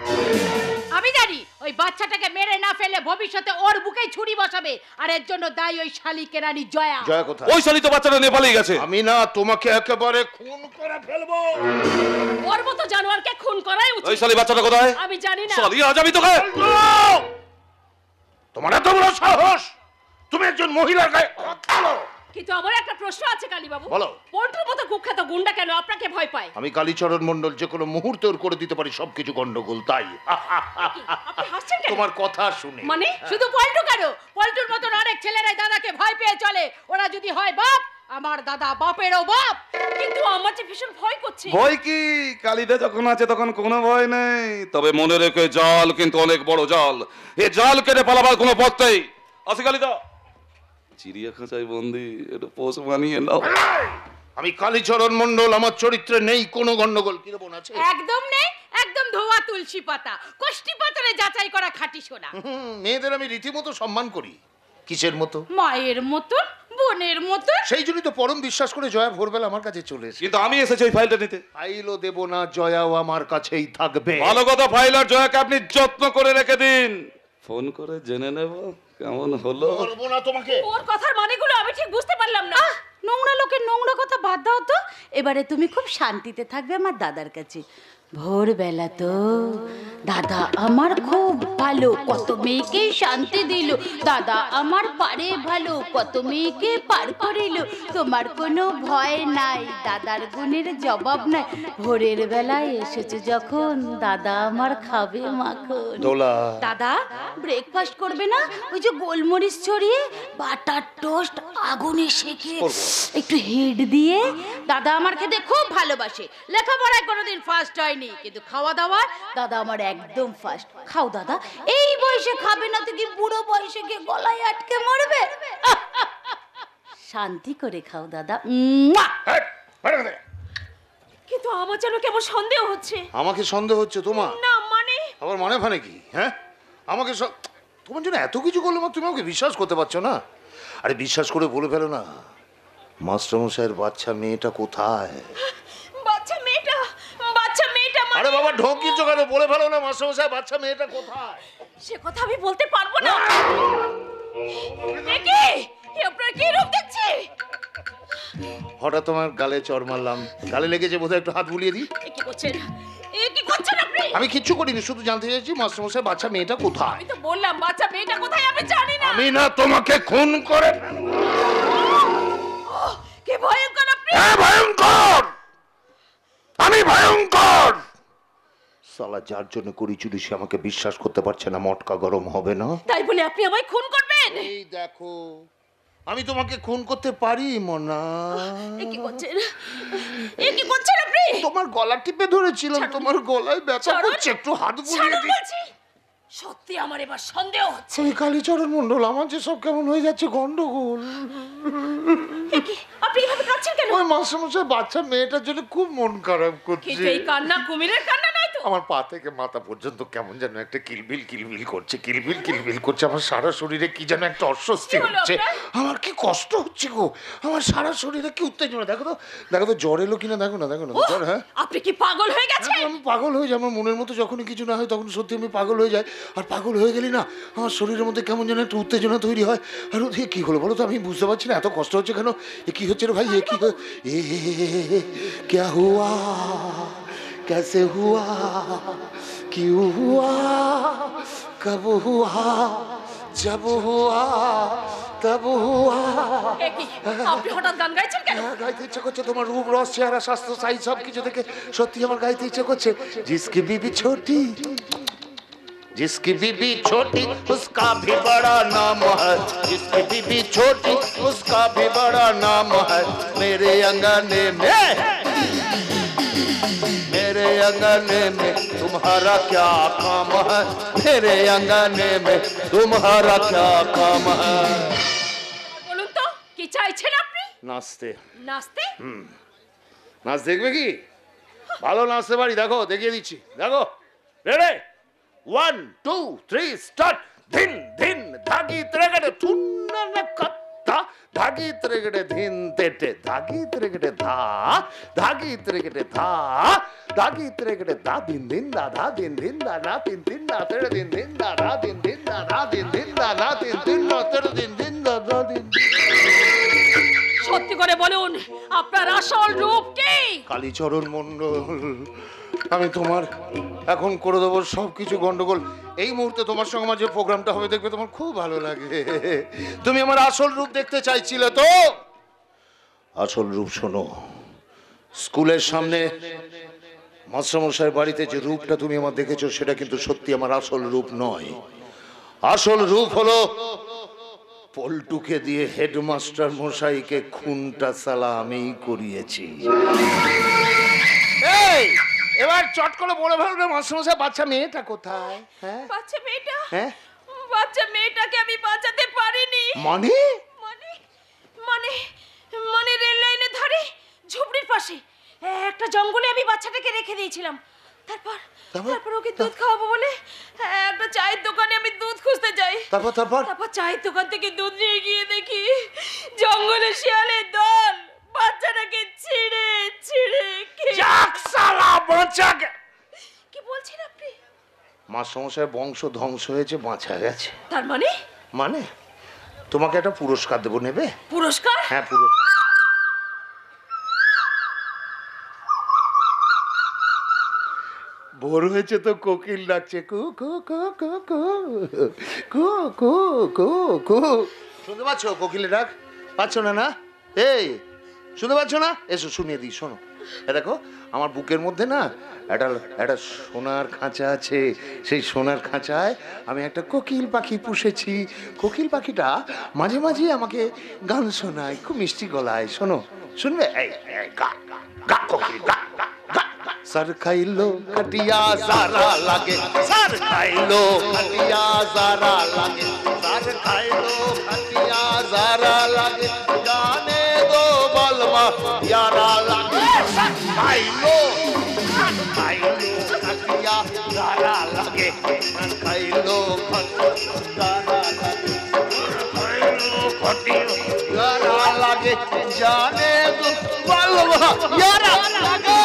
আমি জানি, ওই বাচ্চাটাকে মেরে না ফেলে ভবিষ্যতে ওর বুকেই ছুরি বসাবে, আর এর জন্য দায়ী ওই শালিকে রানী জয়া। জয়া কোথায়? ওই শালি তো বাচ্চাটা নেপালে গেছে। আমি না, তোমাকে একেবারে খুন করে ফেলবো। ওর মতো জানোয়ারকে খুন করাই ওই উচিত। শালি বাচ্চাটা কোথায়? আমি জানি না। শালি আজ আমি তোকে। তোমার এত বড় সাহস, তুমি একজন মহিলার গায়ে হাত তোলো? কিন্তু আমার একটা প্রশ্ন আছে কালীবাবু। বলো। পল্টুর মতো কুখ্যাত গুন্ডা কেন আপনাকে ভয় পায়? আমি কালীচরণ মণ্ডল যে কোনো মুহূর্তে ওর করে দিতে পারি সবকিছু গন্ডগোল, তাই। আপনি হাসছেন কেন? তোমার কথা শুনে। মানে শুধু পল্টু কেন, পল্টুর মতন অনেক ছেলেরাই দাদাকে ভয় পেয়ে চলে। ওরা যদি হয় বাপ, আমার দাদা বাপেরও বাপ। কিন্তু আমার যে ভীষণ ভয় করছে। ভয় কি? কালিদা যখন আছে তখন কোনো ভয় নেই। তবে মনে রেখে, জাল কিন্তু অনেক বড় জাল। এ জাল কেটে পালাবার কোনো পথ নেই। আসি কালিদা, চিড়িয়াখাঁচায় বন্দি, একটু পোষ মানিয়ে নাও। আমি কালীচরণ মণ্ডল, আমার চরিত্রে নেই কোনো গন্ডগোল। কি বোন আছে? একদম নেই, একদম ধোয়া তুলসী পাতা, কষ্টি পাতারে যাচাই করা খাঁটি সোনা। মেয়েদের আমি রীতিমতো সম্মান করি। কিসের মতো? মায়ের মতন, বোনের মতন। সেই জন্যই তো পরম বিশ্বাস করে জয়া ভোরবেলা আমার কাছে চলে এসেছে। কিন্তু আমি এসেছি ওই ফাইলটা নিতে। ফাইলও দেব না, জয়াও আমার কাছেই থাকবে। ভালো কথা, ফাইল আর জয়াকে আপনি যত্ন করে রেখে দিন। ফোন করে জেনে নেব কেমন হলো। বলবো না তোমাকে। ওর কথার মানেগুলো আমি ঠিক বুঝতে পারলাম না। নোংরা লোকের নোংরা কথা বাদ দাও তো। এবারে তুমি খুব শান্তিতে থাকবে আমার দাদার কাছে। ভোরবেলা তো দাদা আমার খুব ভালো, কত মেয়েকে শান্তি দিল। দাদা আমার পারে ভালো, কত মেয়েকে পার করিল। তোমার কোনো ভয় নাই, দাদার গুণের জবাব নাই। ভোরের বেলায় এসেছে যখন, দাদা আমার খাবে মাখন। দোলা, দাদা ব্রেকফাস্ট করবে না? ওই যে গোলমরিচ ছড়িয়ে বাটার টোস্ট আগুনে সেকে একটু হেড দিয়ে। দাদা আমার খেতে খুব ভালোবাসে। লেখাপড়ায় কোনোদিন ফার্স্ট হয়নি, কিন্তু খাওয়া দাওয়া দাদা আমার একদম ফার্স্ট। খাও দাদা, এই বয়সে খাবে না তো কি বুড়ো বয়সে গিয়ে গলায় আটকে মরবে? শান্তি করে খাও দাদা। কিন্তু আমার যেন কেমন সন্দেহ হচ্ছে। আমাকে সন্দেহ হচ্ছে তোমার? না মানে আবার মানে ফানে কি? হ্যাঁ, আমাকে তোমার জন্য এত কিছু করলো, তুমি আমাকে বিশ্বাস করতে পারছো না? আরে বিশ্বাস করে বলে ফেলো না, মাস্টারমশাইয়ের বাচ্চা মেয়েটা কোথায়? বাচ্চা মেয়েটা, বাচ্চা মেয়েটা মানে আরে বাবা ঢোকিয়েছো কেন? বলে ফেলো না মাস্টারমশাই বাচ্চা মেয়েটা কোথায়? সে কথা আমি বলতে পারবো না। আপনার কি রূপ দেখছি? হঠাৎ তোমার গালে চড় মারলাম, গালে লেগেছে বোধহয়, একটু হাত বুলিয়ে দিই। কি করছেন? কি করছেন আপনি? আমি কিচ্ছু করিনি, শুধু জানতে চাইছি মাস্টারমশাই বাচ্চা মেয়েটা কোথায়? আমি তো বললাম বাচ্চা মেয়েটা কোথায় আমি জানি না। আমি না তোমাকে খুন করে কি ভয়ঙ্কর আপনি! ভয়ঙ্কর, আমি ভয়ঙ্কর। সালা যার জন্য করি চুরি সে আমাকে বিশ্বাস করতে পারছে না, মটকা গরম হবে না। তাই বলে আপনি আমায় খুন করবেন? এই দেখো আমি তোমাকে খুন করতে পারি মনা। কি করছেন? কি করছেন আপনি? তোমার গলা টিপে ধরেছিলাম, তোমার গলায় ব্যথা করছে, একটু হাত বুলিয়ে দিচ্ছি। সত্যি আমার এবার সন্দেহ হচ্ছে। এই কালীচরণ মন্ডল, আমার যে সব কেমন হয়ে যাচ্ছে গন্ডগোল। আপনি এভাবে কাঁদছেন কেন? ওই মাস্টারমশাই বাচ্চা মেয়েটার জন্য খুব মন খারাপ করছে। এই কান্না কুমিরের কান্না নয় তো? আমার পা থেকে মাথা পর্যন্ত কেমন যেন একটা কিলবিল কিলবিল করছে, কিলবিল কিলবিল করছে। আমার সারা শরীরে কি যেন একটা অস্বস্তি হচ্ছে। আমার কি কষ্ট হচ্ছে গো, আমার সারা শরীরে কি উত্তেজনা। দেখো তো, দেখো তো জ্বর এলো কিনা, দেখো না, দেখো না জ্বর। হ্যাঁ, আপনি কি পাগল হয়ে গেছেন? আমি পাগল হয়ে যাই, আমার মনের মতো যখনই কিছু না হয় তখন সত্যি আমি পাগল হয়ে যাই। আর পাগল হয়ে গেলি না আমার শরীরের মধ্যে কেমন যেন একটা উত্তেজনা তৈরি হয়। আর ওদিকে কি হলো বলো তো, আমি বুঝতে পারছি না, এত কষ্ট হচ্ছে কেন? এ কি হচ্ছে রে ভাই? এ কি क्या हुआ, कैसे हुआ, क्यों हुआ, कब हुआ, जब हुआ तब हुआ। আপনি হঠাৎ গান গাইছেন কেন? গাইতে ইচ্ছে করছে, তোমার রূপ রস চেহারা স্বাস্থ্য সাইজ সব কিছু দেখে সত্যি আমার গাইতে ইচ্ছে করছে। जिसकी बीबी छोटी, जिसकी बीबी छोटी उसका भी बड़ा नाम है, जिसकी बीबी छोटी उसका भी बड़ा नाम है। मेरे अंगने में, मेरे अंगने में तुम्हारा क्या काम है, मेरे अंगने में तुम्हारा क्या काम है। বলুন তো কি চাইছেন আপনি? নাচতে। নাচতে? নাচ দেখবে কি? ভালো নাচতে পারি, দেখো দেখিয়ে দিচ্ছি, দেখো। Ready, 1 2 3 start. ধিন ধিন ধাগি ত্রেগড়ে তুন্না কত্তা, ধাগি ত্রেগড়ে ধিন তেটে, ধাগি ত্রেগড়ে ধা, ধাগি ত্রেগড়ে ধা, ধাগি ত্রেগড়ে ধা, দিন দিন দা ধা, দিন দিন দা না, তিন তিন দা তেরে, দিন দিন দা ধা, দিন দিন দা ধা, দিন দিন দা না, তিন তিন দা তেরে, দিন দিন দা ধা, দিন। সত্যি করে বলুন আপনার আসল রূপ কি? কালীচরণ মন্ডল, আমি তোমার এখন করে দেবো সবকিছু গন্ডগোল। এই মুহূর্তে তোমার সঙ্গে আমার যে প্রোগ্রামটা হবে দেখবে তোমার খুব ভালো লাগে। তুমি আমার আসল রূপ দেখতে চাইছিলে তো? আসল রূপ শোনো। স্কুলের সামনে মাস্টারমশাইয়ের বাড়িতে যে রূপটা তুমি আমার দেখেছো সেটা কিন্তু সত্যি আমার আসল রূপ নয়। আসল রূপ হলো পল্টুকে দিয়ে হেডমাস্টার মশাইকে খুনটা সালা আমিই করিয়েছি। এই এবার চট করে বলে ফেলো না মাস্টারমশাই বাচ্চা মেয়েটা কোথায়? হ্যাঁ, বাচ্চা মেয়েটা? হ্যাঁ, বাচ্চা মেয়েটাকে আমি বাঁচাতে পারিনি। মানে মানে মানে মানে রেল লাইনের ধারে ঝুপড়ির পাশে একটা জঙ্গলে আমি বাচ্চাটাকে রেখে দিয়েছিলাম। তারপর ওকে দুধ খাওয়াবো বলে একটা চায়ের দোকানে আমি দুধ খুঁজতে যাই। তারপর চায়ের দোকান থেকে দুধ নিয়ে গিয়ে দেখি জঙ্গলে শিয়ালের দল বাচ্চাটাকে ছিঁড়ে ছিঁড়ে কি বলছেন আপনি? মাস্টারমশাইয়ের বংশ ধ্বংস হয়েছে, বাঁচা গেছে। তার মানে? মানে তোমাকে একটা পুরস্কার দেবো, নেবে? পুরস্কার? হ্যাঁ, পুরস্কার। ভোর হয়েছে তো কোকিল ডাকছে, কু কু কু কু কু কু কু কু কু। শুনতে পাচ্ছ কোকিলের ডাক? পাচ্ছ না? না, এই শুনতে পাচ্ছ না? এসো শুনিয়ে দিই, শোনো। দেখো আমার বুকের মধ্যে না একটা সোনার খাঁচা আছে। সেই সোনার খাঁচায় আমি একটা কোকিল পাখি পুষেছি। কোকিল পাখিটা মাঝে মাঝে আমাকে গান শোনায়, খুব মিষ্টি গলায়। শোনো, শুনবে? এই গা গা কোকিল গা গা গা। सर खाइलो खटिया जारा लागे, सर खाइलो खटिया जारा लागे, सर खाइलो खटिया जारा लागे, जाने दो बलमा यारा लागे। सर खाइलो खटिया जारा लागे, सर खाइलो खटिया जारा लागे, जाने दो बलमा यारा लागे।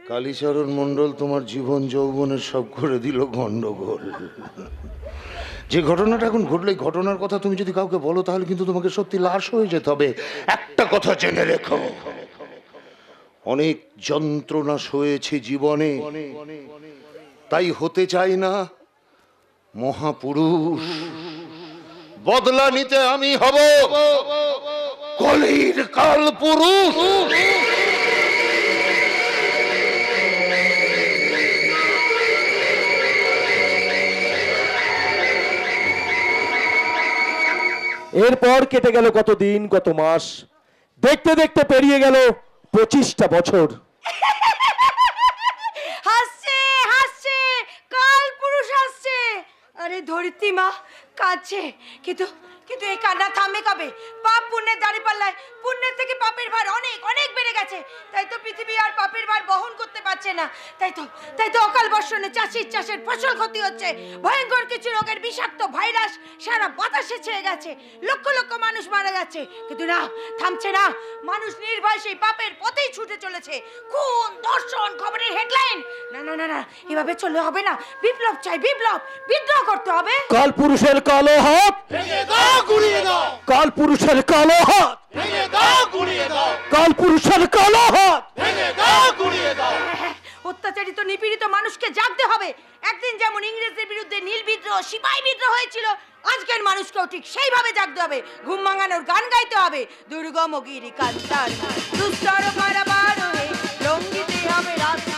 কালীচরণ মণ্ডল তোমার জীবন যৌবনের সব করে দিল গন্ডগোল। যে ঘটনাটা এখন ঘটলো, এই ঘটনার কথা তুমি যদি কাউকে বলো তাহলে কিন্তু তোমাকে সত্যি লাশ হয়ে যেতে হবে। একটা কথা জেনে রেখো, অনেক যন্ত্রণা সয়েছি জীবনে, তাই হতে চাই না মহাপুরুষ। বদলা নিতে আমি হব কলির কাল পুরুষ। এরপর কেটে গেল কত দিন, কত মাস, দেখতে দেখতে পেরিয়ে গেল 25টা বছর। হাসছে হাসছে, কাল পুরুষ হাসছে। আরে ধরিত্রী মা কাঁদছে, কিন্তু কিন্তু এই কান্না থামে কবে? পাপ পুণ্যের দাঁড়ি পাল্লায় পুণ্যের থেকে পাপের ভার অনেক অনেক বেড়ে গেছে, তাই তো পৃথিবী আর পাপের ভার বহন করতে পারছে না। তাই তো অকাল বর্ষণে চাষের ফসল ক্ষতি হচ্ছে, ভয়ঙ্কর কিছু রোগের বিষাক্ত ভাইরাস সারা বাতাসে ছেয়ে গেছে, লক্ষ লক্ষ মানুষ মারা যাচ্ছে, কিন্তু না, থামছে না। মানুষ নির্ভয় সেই পাপের পথেই ছুটে চলেছে। খুন, ধর্ষণ, খবরের হেডলাইন। না না না না, এভাবে চললে হবে না। বিপ্লব চাই, বিপ্লব, বিদ্রোহ করতে হবে। কাল পুরুষের কালো হাত ভেঙে দাও, গুড়িয়ে দাও, কাল পুরুষের কালো হাত ভেঙে দাও, গুড়িয়ে দাও, কাল পুরুষের কালো হাত ভেঙে দাও, গুড়িয়ে দাও। অত্যাচারিত নিপীড়িত মানুষকে জাগতে হবে। একদিন যেমন ইংরেজদের বিরুদ্ধে নীল বিদ্রোহ, সিপাহী বিদ্রোহ হয়েছিল, আজকের মানুষকেও ঠিক সেইভাবে জাগতে হবে। ঘুম ভাঙানোর গান গাইতে হবে। দুর্গম গিরি কান্তার দুস্তর পারাবার হয়ে রঙ্গিতে হবে রাত্রি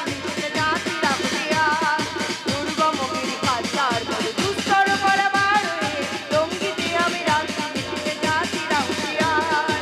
জাতিরা হুঁশিয়ার। দুর্গম গিরি কান্তার দুস্তর পারাবার হয়ে রঙ্গিতে হবে রাত্রি জাতিরা হুঁশিয়ার।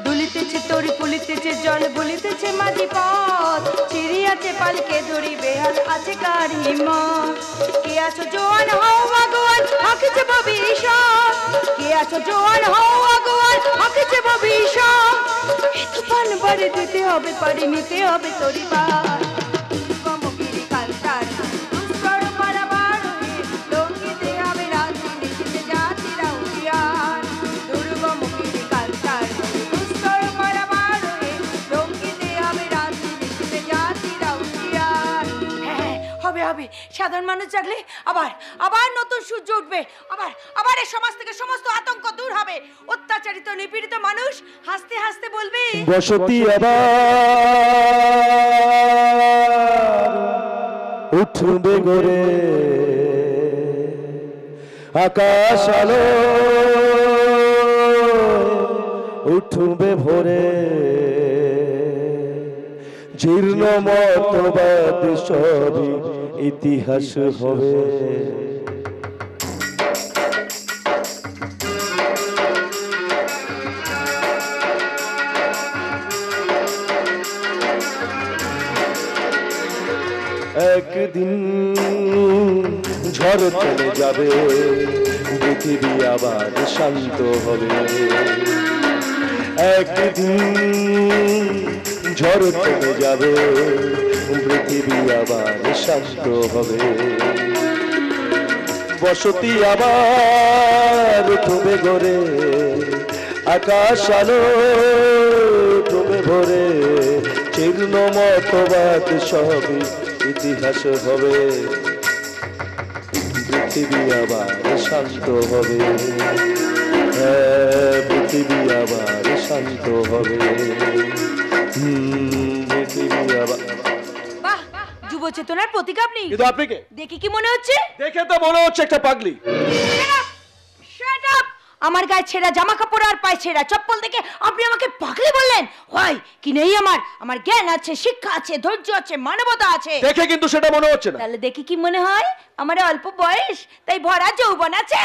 দুলিতেছে তরি পুলিতেছে জল বলিতেছে মাঝি পথ, চিড়ি আছে পালকে দড়ি, বেহাল আছে কার হিম্মত। কে আছো জোয়ান হও ভগবান, আঁকেছে ভবিষ্যৎ। কে আছো জোয়ান হও ভগবান, আঁকেছে ভবিষ্যৎ। তুফান বাড়ি দিতে হবে, পারি নিতে হবে তরি পার। দুর্গমগিরি কালটার দুস্তর পারাবার হয়ে লঙ্ঘিতে হবে রাত্রি নিশীথে জাতিরা হুঁশিয়ার। দুর্গমগিরি কালটার দুস্তর পারাবার হয়ে লঙ্ঘিতে হবে রাত্রি নিশীথে জাতিরা হুঁশিয়ার। হ্যাঁ, হবে হবে। সাধারণ মানুষ জাগলে আবার নতুন সূর্য উঠবে। আবার এই সমাজ থেকে সমস্ত আতঙ্ক দূর হবে। অত্যাচারিত নিপীড়িত মানুষ হাসতে হাসতে বলবে, বসতি আবার উঠবে গড়ে, আকাশ আলো উঠবে ভোরে, জীর্ণ মতবাদ সবই ইতিহাস হবে। একদিন ঝড় চলে যাবে, পৃথিবী আবার শান্ত হবে। একদিন ঝড় চলে যাবে, পৃথিবী আবার শান্ত হবে। বসতি আবার উঠবে গড়ে, আকাশ আলো ডুবে ভরে, জীর্ণ মতবাদ সবই ইতিহাস হবে, পৃথিবী আবার শান্ত হবে, পৃথিবী আবার শান্ত হবে, পৃথিবী আবার। বাহ, যুব চেতনার প্রতীক আপনি। কিন্তু আপনি কে? দেখে কি মনে হচ্ছে? দেখে তো মনে হচ্ছে একটা পাগলি। Shut up! আমার গায়ে ছেঁড়া জামা কাপড় আর পায়ে ছেঁড়া চপ্পল দেখে আপনি আমাকে পাগলি বললেন? হয় কি নেই আমার জ্ঞান আছে, শিক্ষা আছে, ধৈর্য আছে, মানবতা আছে। দেখে কিন্তু সেটা মনে হচ্ছে না। তাহলে দেখে কি মনে হয়? আমার অল্প বয়স, তাই ভরা যৌবন আছে।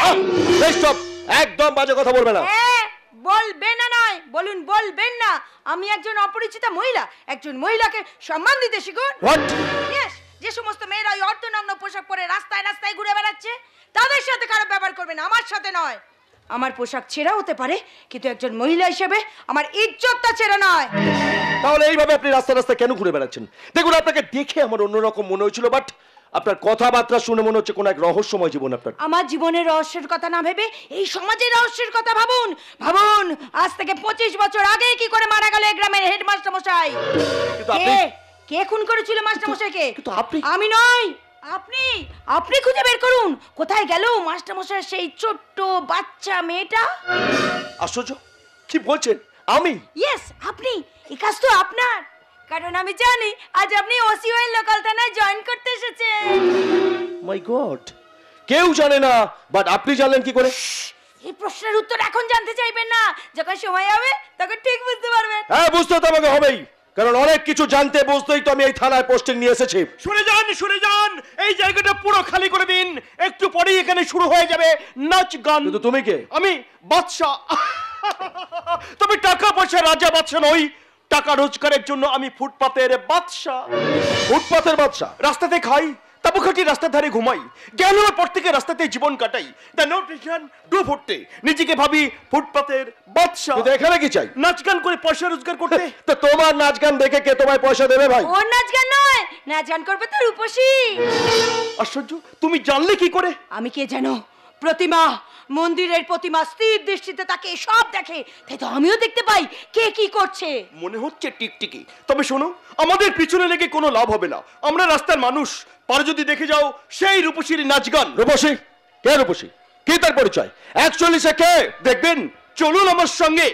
স্টপ, একদম বাজে কথা বলবে না। হ্যাঁ, বলবেন না নয়, বলুন বলবেন না। আমি একজন অপরিচিতা মহিলা, একজন মহিলাকে সম্মান দিতে শিখুন। হোয়াট? ইয়েস, যে সমস্ত মেয়েরা ওই অর্ধনগ্ন পোশাক পরে রাস্তায় রাস্তায় ঘুরে বেড়াচ্ছে, তাদের সাথে খারাপ ব্যবহার করবেন, আমার সাথে নয়। আমার পোশাক ছেঁড়া হতে পারে, কিন্তু একজন মহিলা হিসেবে আমার ইজ্জতটা ছেঁড়া নয়। তাহলে এইভাবে আপনি রাস্তা রাস্তায় কেন ঘুরে বেড়াচ্ছেন? দেখুন, আপনাকে দেখে আমার অন্যরকম মনে হয়েছিল, বাট আপনার কথাবার্তা শুনে মনে হচ্ছে কোন এক রহস্যময় জীবন আপনার। আমার জীবনের রহস্যের কথা না ভেবে এই সমাজের রহস্যের কথা ভাবুন। ভাবুন, আজ থেকে 25 বছর আগে কি করে মারা গেল এই গ্রামের হেডমাস্টার মশাই। কিন্তু আপনি কে খুন করেছিল মাস্টার মশাইকে? কিন্তু আপনি আমি নয়, আপনি খুঁজে বের করুন কোথায় গেল মাস্টার মশাই সেই ছোট্ট বাচ্চা মেয়েটা। আশ্চর্য, কি বলছেন? আমি? ইয়েস, আপনি। এই কাজ তো আপনার, কারণ আমি জানি আজ আপনি ওসিওএল লোকাল থানায় জয়েন করতে এসেছেন। মাই গড, কেউ জানে না, বাট আপনি জানলেন কি করে? এই প্রশ্নের উত্তর এখন জানতে চাইবেন না, যখন সময় হবে তখন ঠিক বুঝতে পারবেন। হ্যাঁ, বুঝতে তো আমাকে হবেই, কারণ অনেক কিছু জানতে বুঝতেই তো আমি এই থানায় পোস্টিং নিয়ে এসেছি। শুনে যান, এই জায়গাটা পুরো খালি করে দিন, একটু পরেই এখানে শুরু হয়ে যাবে নাচ গান। কিন্তু তুমি কে? আমি বাদশা। তবে টাকা পয়সা রাজা বাদশা নই, টাকা রোজগারের জন্য আমি ফুটপাতের বাদশা। ফুটপাতের বাদশা? রাস্তাতে খাই, তাবুখাটি রাস্তার ধারে ঘুমাই, জ্ঞান হওয়ার পর থেকে রাস্তাতে জীবন কাটাই। দ্য নোটিশন ডু ফুটতে নিজেকে ভাবি ফুটপাতের বাদশা। কিন্তু এখানে কি চাই? নাচ গান করে পয়সা রোজগার করতে। তো তোমার নাচ গান দেখে কে তোমায় পয়সা দেবে ভাই? ওর নাচ গান নয়, নাচ গান করবে তো রূপসী। আশ্চর্য, তুমি জানলে কি করে? আমি কে জানো? প্রতিমা, মন্দিরের প্রতিমা স্থির দৃষ্টিতে তাকে সব দেখে, তাই তো আমিও দেখতে পাই কে কি করছে। মনে হচ্ছে টিকটিকি। তবে শোনো, আমাদের পিছনে লেগে কোনো লাভ হবে না, আমরা রাস্তার মানুষ। পারে যদি দেখে যাও সেই রূপসীর নাচ গান। রূপসী? কে রূপসী? কি তার পরিচয়? অ্যাকচুয়ালি সে কে? দেখবেন, চলুন আমার সঙ্গে।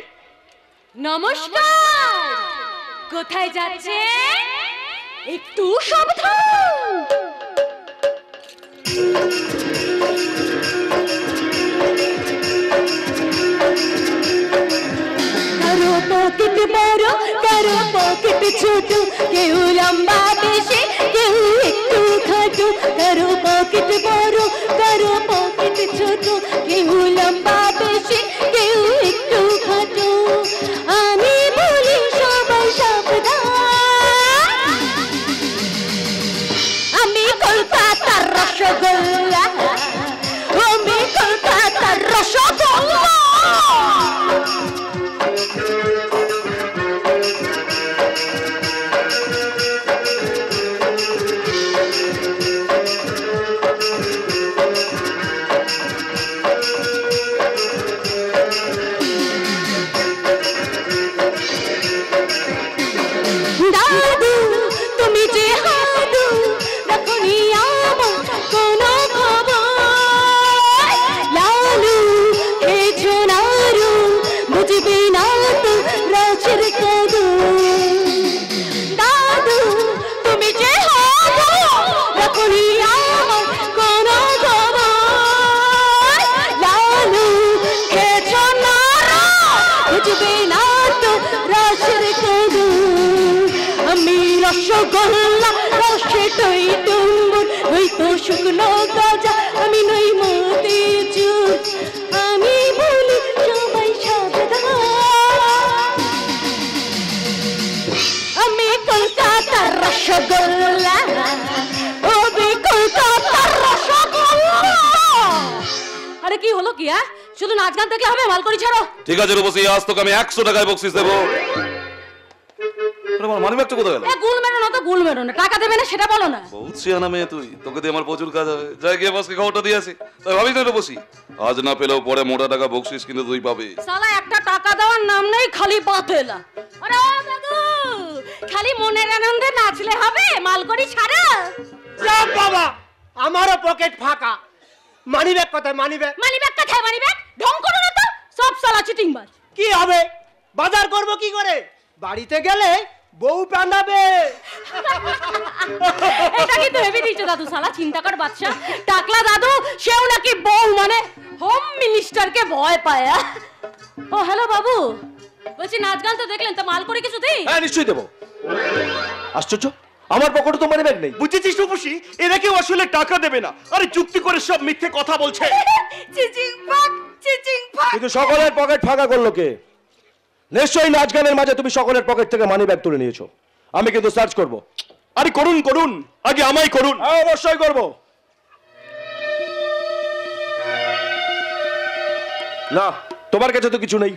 নমস্কার। কোথায় যাচ্ছে? একটু সাবধান। কারো পকেট বড়, কারো পকেট ছোট, কেউ লম্বা বেশি, কেউ একটু খাটো। কারো পকেট বড়, কারো পকেট ছোট, কেউ লম্বা বেশি, কেউ একটু খাটো। আমি বলি সবাই সাবধান, আমি কলকাতার রসগোল্লা, আমি কলকাতার রসগোল্লা। দাদু তুমি যে হাদু, রাখনি আমার কোনো খবর। লালু খেয়েছো নাড়ু, বুঝবে না তো রাজের কদর। দাদু তুমি যে হাদু, রাখনি আমার কোনো খবর। লালু খেয়েছো নাড়ু, বুঝবে না তো রাজের কদর। আমি রসগোল্লা, রসে টই টুম্বুর, ওই তো শুকনো গজা, আমি নই মতিচুর। আমি বলি সবাই সাবধান, আমি কলকাতার রসগোল্লা, আমি কলকাতার রসগোল্লা। আরে কি হলো কি? শুধু নাচ গান দেখলে হবে? মাল করি ছাড়ো। ঠিক আছে রূপসী, আজ তোকে আমি 100 টাকায় বকশিস দেবো। আমার মানি ব্যাগটা কোথায় গেল? গুল মেরো না তো গুল মেরো না, টাকা দেবে না সেটা বলো না। বহুত সিয়ানা মেয়ে তুই, তোকে দিয়ে আমার প্রচুর কাজ হবে। যাই গিয়ে বসকে খবরটা দিয়ে আসি। তাই ভাবিস না বসি, আজ না পেলেও পরে মোটা টাকা বকশিস কিন্তু তুই পাবি। শালা একটা টাকা দেওয়ার নাম নেই, খালি পাতেলা। আরে ও দাদু, খালি মনের আনন্দে নাচলে হবে, মালকড়ি ছাড়া। যা বাবা, আমারও পকেট ফাঁকা। মানি ব্যাগ কোথায়? মানি ব্যাগ কোথায়? মানি ব্যাগ ঢং করো না তো, সব শালা চিটিং বাজ। কি হবে? বাজার করব কি করে? বাড়িতে গেলে বউ পান্ডাবে। এটা কিন্তু হেভি দিচ্ছ দাদু, শালা চিন্তা কর বাচ্চা। টাকলা দাদু সেও নাকি বউ মানে হোম মিনিস্টারকে ভয় পায়। ও হ্যালো বাবু, বলছি নাচ গান তো দেখলেন, তো মাল করে কিছু দিই? হ্যাঁ নিশ্চয়ই দেবো। আশ্চর্য, আমার পকেটে তো মানি ব্যাগ নেই। বুঝেছিস রূপসী, এরা কেউ আসলে টাকা দেবে না, আরে যুক্তি করে সব মিথ্যে কথা বলছে। চিচিং ফাক, চিচিং ফাক। কিন্তু সকলের পকেট ফাঁকা করলো কে? নিশ্চয়ই নাচ গানের মাঝে তুমি সকলের পকেট থেকে মানি ব্যাগ তুলে নিয়েছো। আমি কিন্তু সার্চ করব। আরে করুন করুন, আগে আমায় করুন। হ্যাঁ অবশ্যই করব। না, তোমার কাছে তো কিছু নেই।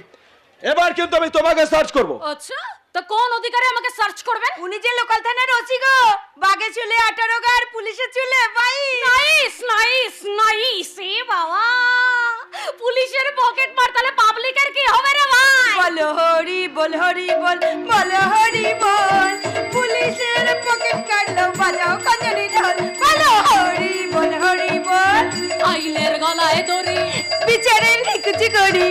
এবার কিন্তু আমি তোমাকে সার্চ করব। আচ্ছা, তো কোন অধিকারে আমাকে সার্চ করবেন? উনি যে লোকাল থানার ওসি গো, বাঘে চুলে 18 গা আর পুলিশে চুলে 22। Nice nice nice. এ বাবা, পুলিশের পকেট মার, তাহলে পাবলিকের কি হবে রে ভাই? বলো হরি বল, হরি বল, বলো হরি বল। পুলিশের পকেট কাটলো, বাজাও কাঞ্জলি ঢোল। বলো হরি বল, হরি বল। আইনের গলায় দড়ি, বিচারের নিকুচি করি।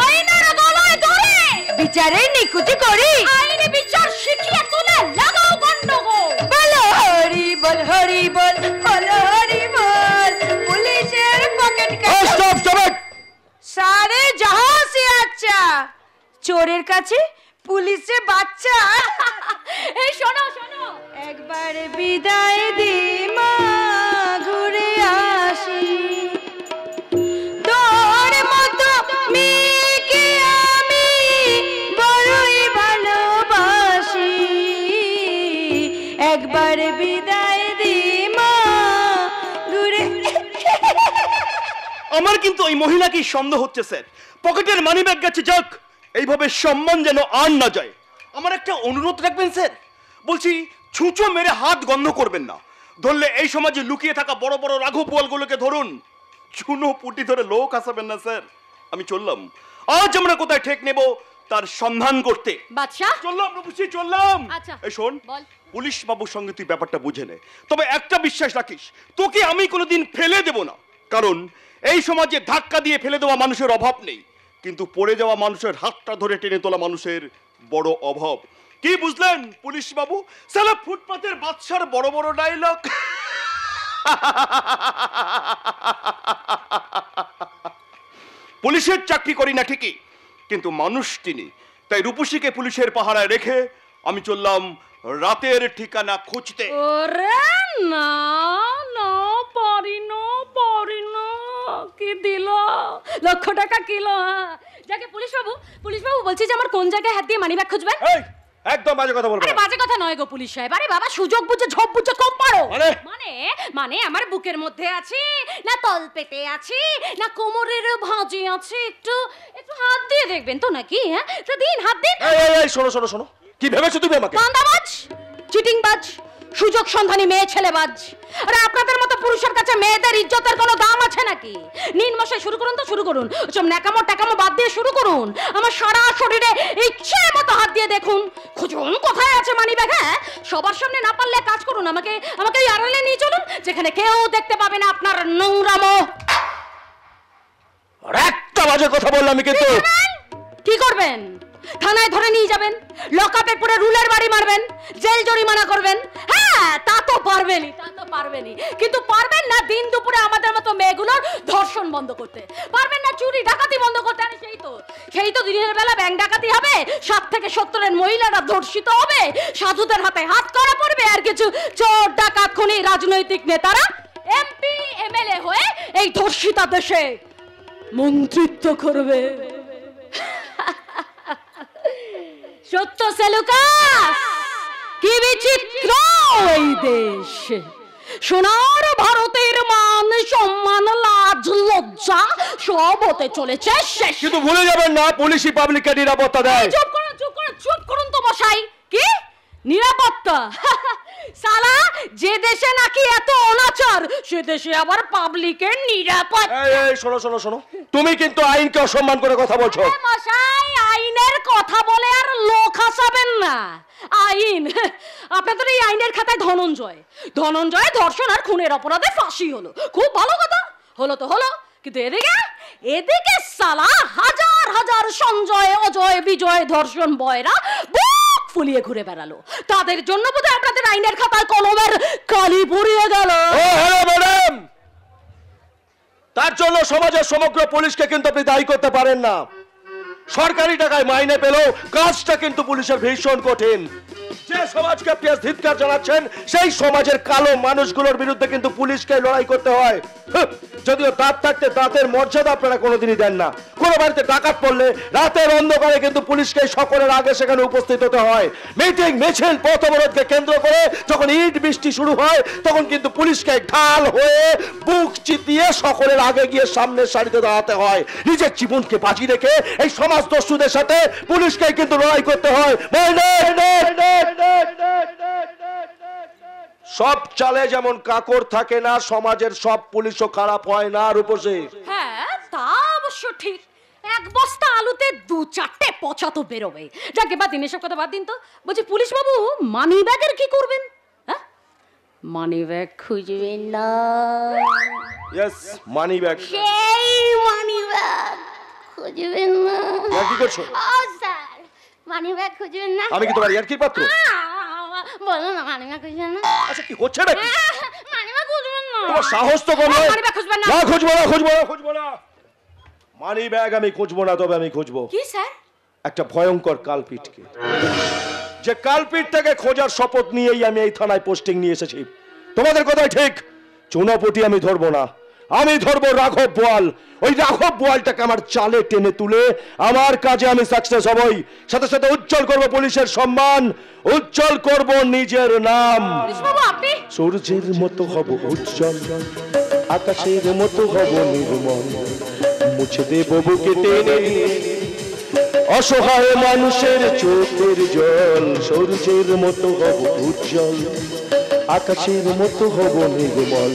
আইনের গলায় দড়ি, বিচারের নিকুচি করি। আইনে বিচার শিখিয়ে তুলে লাগাও গন্ডগোল। বলো হরি বল, হরি বল, বলো হরি বল। পুলিশের পকেট কাটলো। Stop stop. সারে জাহাঁ সে আচ্ছা, চোরের কাছে পুলিশে বাচ্চা। এই শোনো শোনো, একবার বিদায় দি মা, ঘুরে আসি। তোর মতো মেয়েকে আমি বড়ই ভালোবাসি। একবার বিদায় দি মা, ঘুরে। আমার কিন্তু ওই মহিলাকেই সন্দেহ হচ্ছে স্যার। পকেটের মানি ব্যাগ গেছে, যাক, এইভাবে সম্মান যেন আর না যায়। আমার একটা অনুরোধ রাখবেন স্যার, বলছি ছুঁচো মেরে হাত গন্ধ করবেন না। ধরলে এই সমাজে লুকিয়ে থাকা বড় বড় রাঘব বোয়ালগুলোকে ধরুন, চুনো পুটি ধরে লোক হাসাবেন না স্যার। আমি চললাম, আজ আমরা কোথায় ঠেক নেব তার সন্ধান করতে। বাদশা চললাম প্রভুশ্রী, চললাম। আচ্ছা, এই শোন, বল। পুলিশ বাবুর সঙ্গে তুই ব্যাপারটা বুঝে নে, তবে একটা বিশ্বাস রাখিস, তোকে আমি কোনোদিন ফেলে দেব না। কারণ এই সমাজে ধাক্কা দিয়ে ফেলে দেওয়া মানুষের অভাব নেই, কিন্তু পড়ে যাওয়া মানুষের হাতটা ধরে টেনে তোলা মানুষের বড় অভাব। কি বুঝলেন পুলিশ বাবু? সালা ফুটপাতের বাদশার বড় বড় ডায়লগ। পুলিশের চাকরি করি না ঠিকই, কিন্তু মানুষ চিনি। তাই রূপসীকে পুলিশের পাহারায় রেখে আমি চললাম রাতের ঠিকানা খুঁজতে। ওরে না না, পারি না পারি না। কি দিল? 1,00,000 টাকা কিলো। যাকে পুলিশ বাবু বলছি যে আমার কোন জায়গায় হাত দিয়ে মানি ব্যাগ খুঁজবেন? এই একদম বাজে কথা বলবে আরে না। বাজে কথা নয় গো পুলিশ সাহেব। আরে বাবা, সুযোগ বুঝে ঝোপ বুঝে কম পারো। মানে? মানে আমার বুকের মধ্যে আছে না, তল পেটে আছে না, কোমরের ভাঁজে আছে, একটু একটু হাত দিয়ে দেখবেন তো নাকি? হ্যাঁ তো দিন, হাত দিন। এই শোনো শোনো শোনো, কি ভেবেছো তুমি আমাকে? বান্দাবাজ, চিটিংবাজ, সুযোগ সন্ধানী মেয়ে ছেলেবাজ। আরে আপনাদের মতো পুরুষের কাছে মেয়েদের ইজ্জতের কোনো দাম আছে নাকি? নিন মশাই, শুরু করুন তো, শুরু করুন। সব ন্যাকামো টাকামো বাদ দিয়ে শুরু করুন। আমার সারা শরীরে ইচ্ছে মতো হাত দিয়ে দেখুন, খুঁজুন কোথায় আছে মানি ব্যাগ। হ্যাঁ, সবার সামনে না পারলে কাজ করুন, আমাকে ওই আড়ালে নিয়ে চলুন, যেখানে কেউ দেখতে পাবে না আপনার নোংরামো। আর একটা বাজে কথা বললাম আমি কিন্তু। কি করবেন? থানায় ধরে নিয়ে যাবেন, লকআপে পুরো রুলের বাড়ি মারবেন, জেল জরিমানা করবেন। হ্যাঁ, তা তো পারবেনই, কিন্তু পারবেন না দিন দুপুরে আমাদের মতো মেয়েগুলোর ধর্ষণ বন্ধ করতে, পারবেন না চুরি ডাকাতি বন্ধ করতে। আরে সেই তো দিনের বেলা ব্যাংক ডাকাতি হবে, 7 থেকে 70 মহিলারা ধর্ষিত হবে, সাধুদের হাতে হাত করা পড়বে, আর কিছু চোর ডাকাত খুনি রাজনৈতিক নেতারা এমপি এমএলএ হয়ে এই ধর্ষিতা দেশে মন্ত্রিত্ব করবে। সত্য সেলুকাস, কি বিচিত্র এই দেশ! সোনার ভারতের মান সম্মান লাজ লজ্জা সব হতে চলেছে শেষ। কিন্তু ভুলে যাবেন না, পুলিশই পাবলিককে নিরাপত্তা দেয়। চুপ করুন তো মশাই। কি নিরাপত্তা সালা, যে দেশে নাকি এত অনাচার সে দেশে আবার পাবলিকের নিরাপত্তা। এই শোনো শোনো শোনো, তুমি কিন্তু আইনকে অসম্মান করে কথা বলছো। মশাই, আইনের কথা বলে আর লোক হাসাবেন না। আইন, আপনাদের এই আইনের খাতায় ধনঞ্জয় ধর্ষণ আর খুনের অপরাধে ফাঁসি হলো, খুব ভালো কথা, হলো তো হলো। কিন্তু এদিকে সালা হাজার হাজার সঞ্জয়, অজয়, বিজয় ধর্ষণ বয়রা বুক ফুলিয়ে ঘুরে বেড়ালো। তাদের জন্য বোধহয় আপনাদের আইনের খাতায় কলমের কালি পড়িয়ে গেল। ও হ্যালো ম্যাডাম, তার জন্য সমাজের সমগ্র পুলিশকে কিন্তু আপনি দায়ী করতে পারেন না। সরকারি টাকায় মাইনে পেলেও কাজটা কিন্তু পুলিশের ভীষণ কঠিন। যে সমাজকে আপনি ধিক্কার জানাচ্ছেন সেই সমাজের কালো মানুষগুলোর বিরুদ্ধে কিন্তু পুলিশকে লড়াই করতে হয়। যদিও দাঁত থাকতে দাঁতের মর্যাদা আপনারা কোনোদিনই দেন না। কোনো বাড়িতে ডাকাত পড়লে রাতের অন্ধকারে কিন্তু পুলিশকে সকলের আগে সেখানে উপস্থিত হতে হয়। মিটিং, মিছিল, পথ অবরোধকে কেন্দ্র করে যখন ইট বৃষ্টি শুরু হয় তখন কিন্তু পুলিশকে ঢাল হয়ে বুক চিতিয়ে সকলের আগে গিয়ে সামনের সারিতে দাঁড়াতে হয়। নিজের জীবনকে বাজি রেখে এই সমাজ দস্যুদের সাথে পুলিশকে কিন্তু লড়াই করতে হয়। সব চালে যেমন কাকড় থাকে না, সমাজের সব পুলিশও খারাপ হয় না। রূপসী, হ্যাঁ তা অবশ্য ঠিক। এক বস্তা আলুতে 2-4টে পচা তো বেরোবে। যাকে বাদ দিন, এসব কথা বাদ দিন তো। বলছি পুলিশ বাবু, মানি ব্যাগের কি করবেন? হ্যাঁ, মানি ব্যাগ খুঁজবেন না? Yes, money bag. সেই মানি ব্যাগ খুঁজবেন না? কি করছো? ও স্যার, মানি ব্যাগ খুঁজবেন না? আমি কি তোমার ইয়ার্কির পাত্র? বলো না, মানি ব্যাগ খুঁজবেন না? আচ্ছা কি হচ্ছে নাকি? মানি ব্যাগ খুঁজবেন না? তোমার সাহস তো কম নয়। মানি ব্যাগ খুঁজবেন না? না, খুঁজবো না। মানি ব্যাগ আমি খুঁজবো না, তবে আমি খুঁজবো কি স্যার? একটা ভয়ঙ্কর কালপিটকে। যে কালপিটটাকে খোঁজার শপথ নিয়েই আমি এই থানায় পোস্টিং নিয়ে এসেছি। তোমাদের কথাই ঠিক, চুনোপুটি আমি ধরবো না, আমি ধরবো রাঘব বোয়াল। ওই রাঘব বোয়ালটাকে আমার চালে টেনে তুলে আমার কাজে আমি সাকসেস হবই। সাথে সাথে উজ্জ্বল করব পুলিশের সম্মান, উজ্জ্বল করব নিজের নাম। সূর্যের মতো হব উজ্জ্বল, আকাশের মতো হব নির্মল, মুছে দেব বুকে টেনে অসহায় মানুষের চোখের জল। সূর্যের মতো হব উজ্জ্বল, আকাশের মতো হব নির্মল,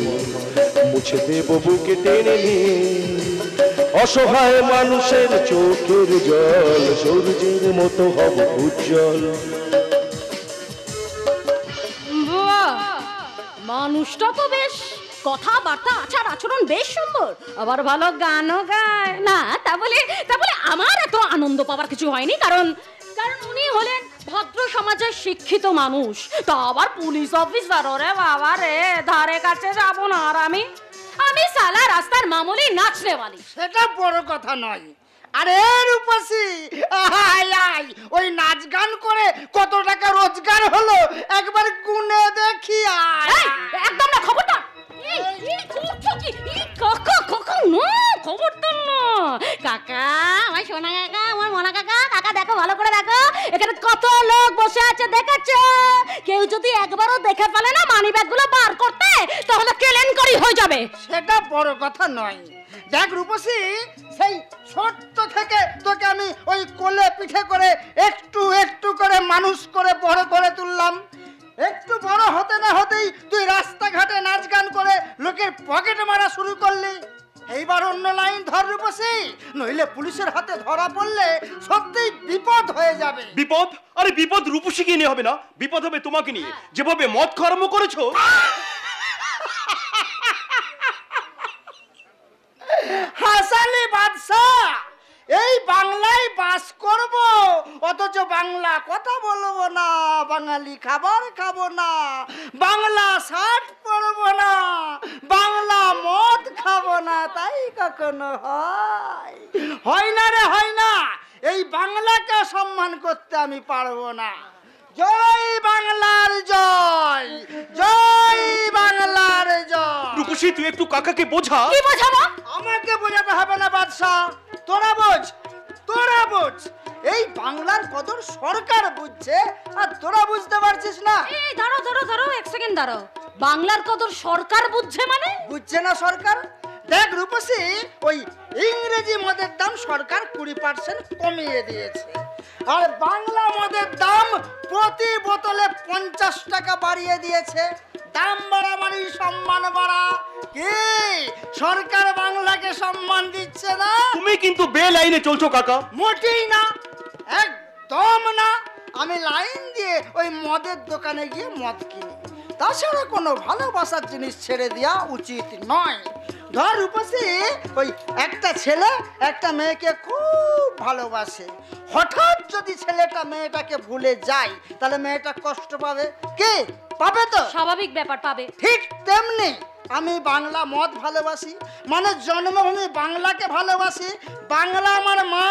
মুছে দেব বুকে টেনে অসহায় মানুষের চোখের জল। সূর্যের মতো হব উজ্জ্বল। মানুষটা তো বেশ, কথাবার্তা, আচার আচরণ বেশ সুন্দর, আবার ভালো গানও গায় না। তা বলে আমার এত আনন্দ পাওয়ার কিছু হয়নি, কারণ উনি হলেন ভদ্র সমাজের শিক্ষিত মানুষ। তা আবার পুলিশ অফিসার, ওরে বাবা রে, ধারে কাছে যাবো না। আর আমি সালা রাস্তার মামুলি নাচনেওয়ালি। সেটা বড় কথা নয়। আরে রূপসী, আয় ওই নাচ গান করে কত টাকা রোজগার হলো একবার গুনে দেখি। একদম না, খবরটা খবরটা না কাকা, আমার সোনা কাকা, আমার মনা কাকা। কাকা দেখো, ভালো করে দেখো, এখানে কত লোক বসে আছে দেখেছো? কেউ যদি একবারও দেখে ফেলে না মানি ব্যাগ গুলো বার করতে, তাহলে কেলেঙ্কারি হয়ে যাবে। সেটা বড় কথা নয়। দেখ রূপসী, সেই ছোট্ট থেকে তোকে আমি ওই কোলে পিঠে করে একটু একটু করে মানুষ করে বড় করে তুললাম। একটু বড় হতে না হতেই তুই রাস্তাঘাটে নাচ গান করে লোকের পকেটে মারা শুরু করলি। এইবার অন্য লাইন ধর রূপসী, নইলে পুলিশের হাতে ধরা পড়লে সত্যিই বিপদ হয়ে যাবে। বিপদ? আরে বিপদ রূপসীকে নিয়ে হবে না, বিপদ হবে তোমাকে নিয়ে। যেভাবে মদ খাওয়া আরম্ভ করেছো। হাসালি বাদশা, এই বাংলায় বাস করব, অথচ বাংলা কথা বলবো না, বাঙালি খাবার খাবো না, বাংলা শার্ট পরবো না, বাংলা মদ খাবো না। তাই কখনো হয়? হয় না রে, হয় না। এই বাংলাকে সম্মান করতে আমি পারবো না। জয় বাংলার জয়, জয় বাংলার জয়। রূপসী, তুই একটু কাকাকে বোঝা। কি বোঝাবো? আমাকে বোঝাতে হবে না বাদশা, তোরা বোঝ, তোরা বোঝ। এই বাংলার কদর সরকার বুঝছে আর তোরা বুঝতে পারছিস না। এই দাঁড়াও দাঁড়াও দাঁড়াও, এক সেকেন্ড দাঁড়াও। বাংলার কদর সরকার বুঝছে মানে? বুঝছে না সরকার? দেখ রূপসী, ওই ইংরেজি মদের দাম সরকার 20% কমিয়ে দিয়েছে। আর বাংলা মদের দাম প্রতি বোতলে 50 টাকা বাড়িয়ে দিয়েছে। দাম বাড়া মানে সম্মান বাড়া। কি সরকার বাংলাকে সম্মান দিচ্ছে না? তুমি কিন্তু বেলাইনে চলছো কাকা। মোটেই না, একদম না। আমি লাইন দিয়ে ওই মদের দোকানে গিয়ে মদ কিনি। তাছাড়া কোনো ভালোবাসার জিনিস ছেড়ে দেওয়া উচিত নয়। ধর উপসি, ওই একটা ছেলে একটা মেয়েকে খুব ভালোবাসে, হঠাৎ যদি ছেলেটা মেয়েটাকে ভুলে যায় তাহলে মেয়েটা কষ্ট পাবে। কে পাবে? তো স্বাভাবিক ব্যাপার, পাবে। ঠিক তেমনি আমি বাংলা মদ ভালোবাসি, মানে জন্মভূমি বাংলাকে ভালোবাসি। বাংলা আমার মা,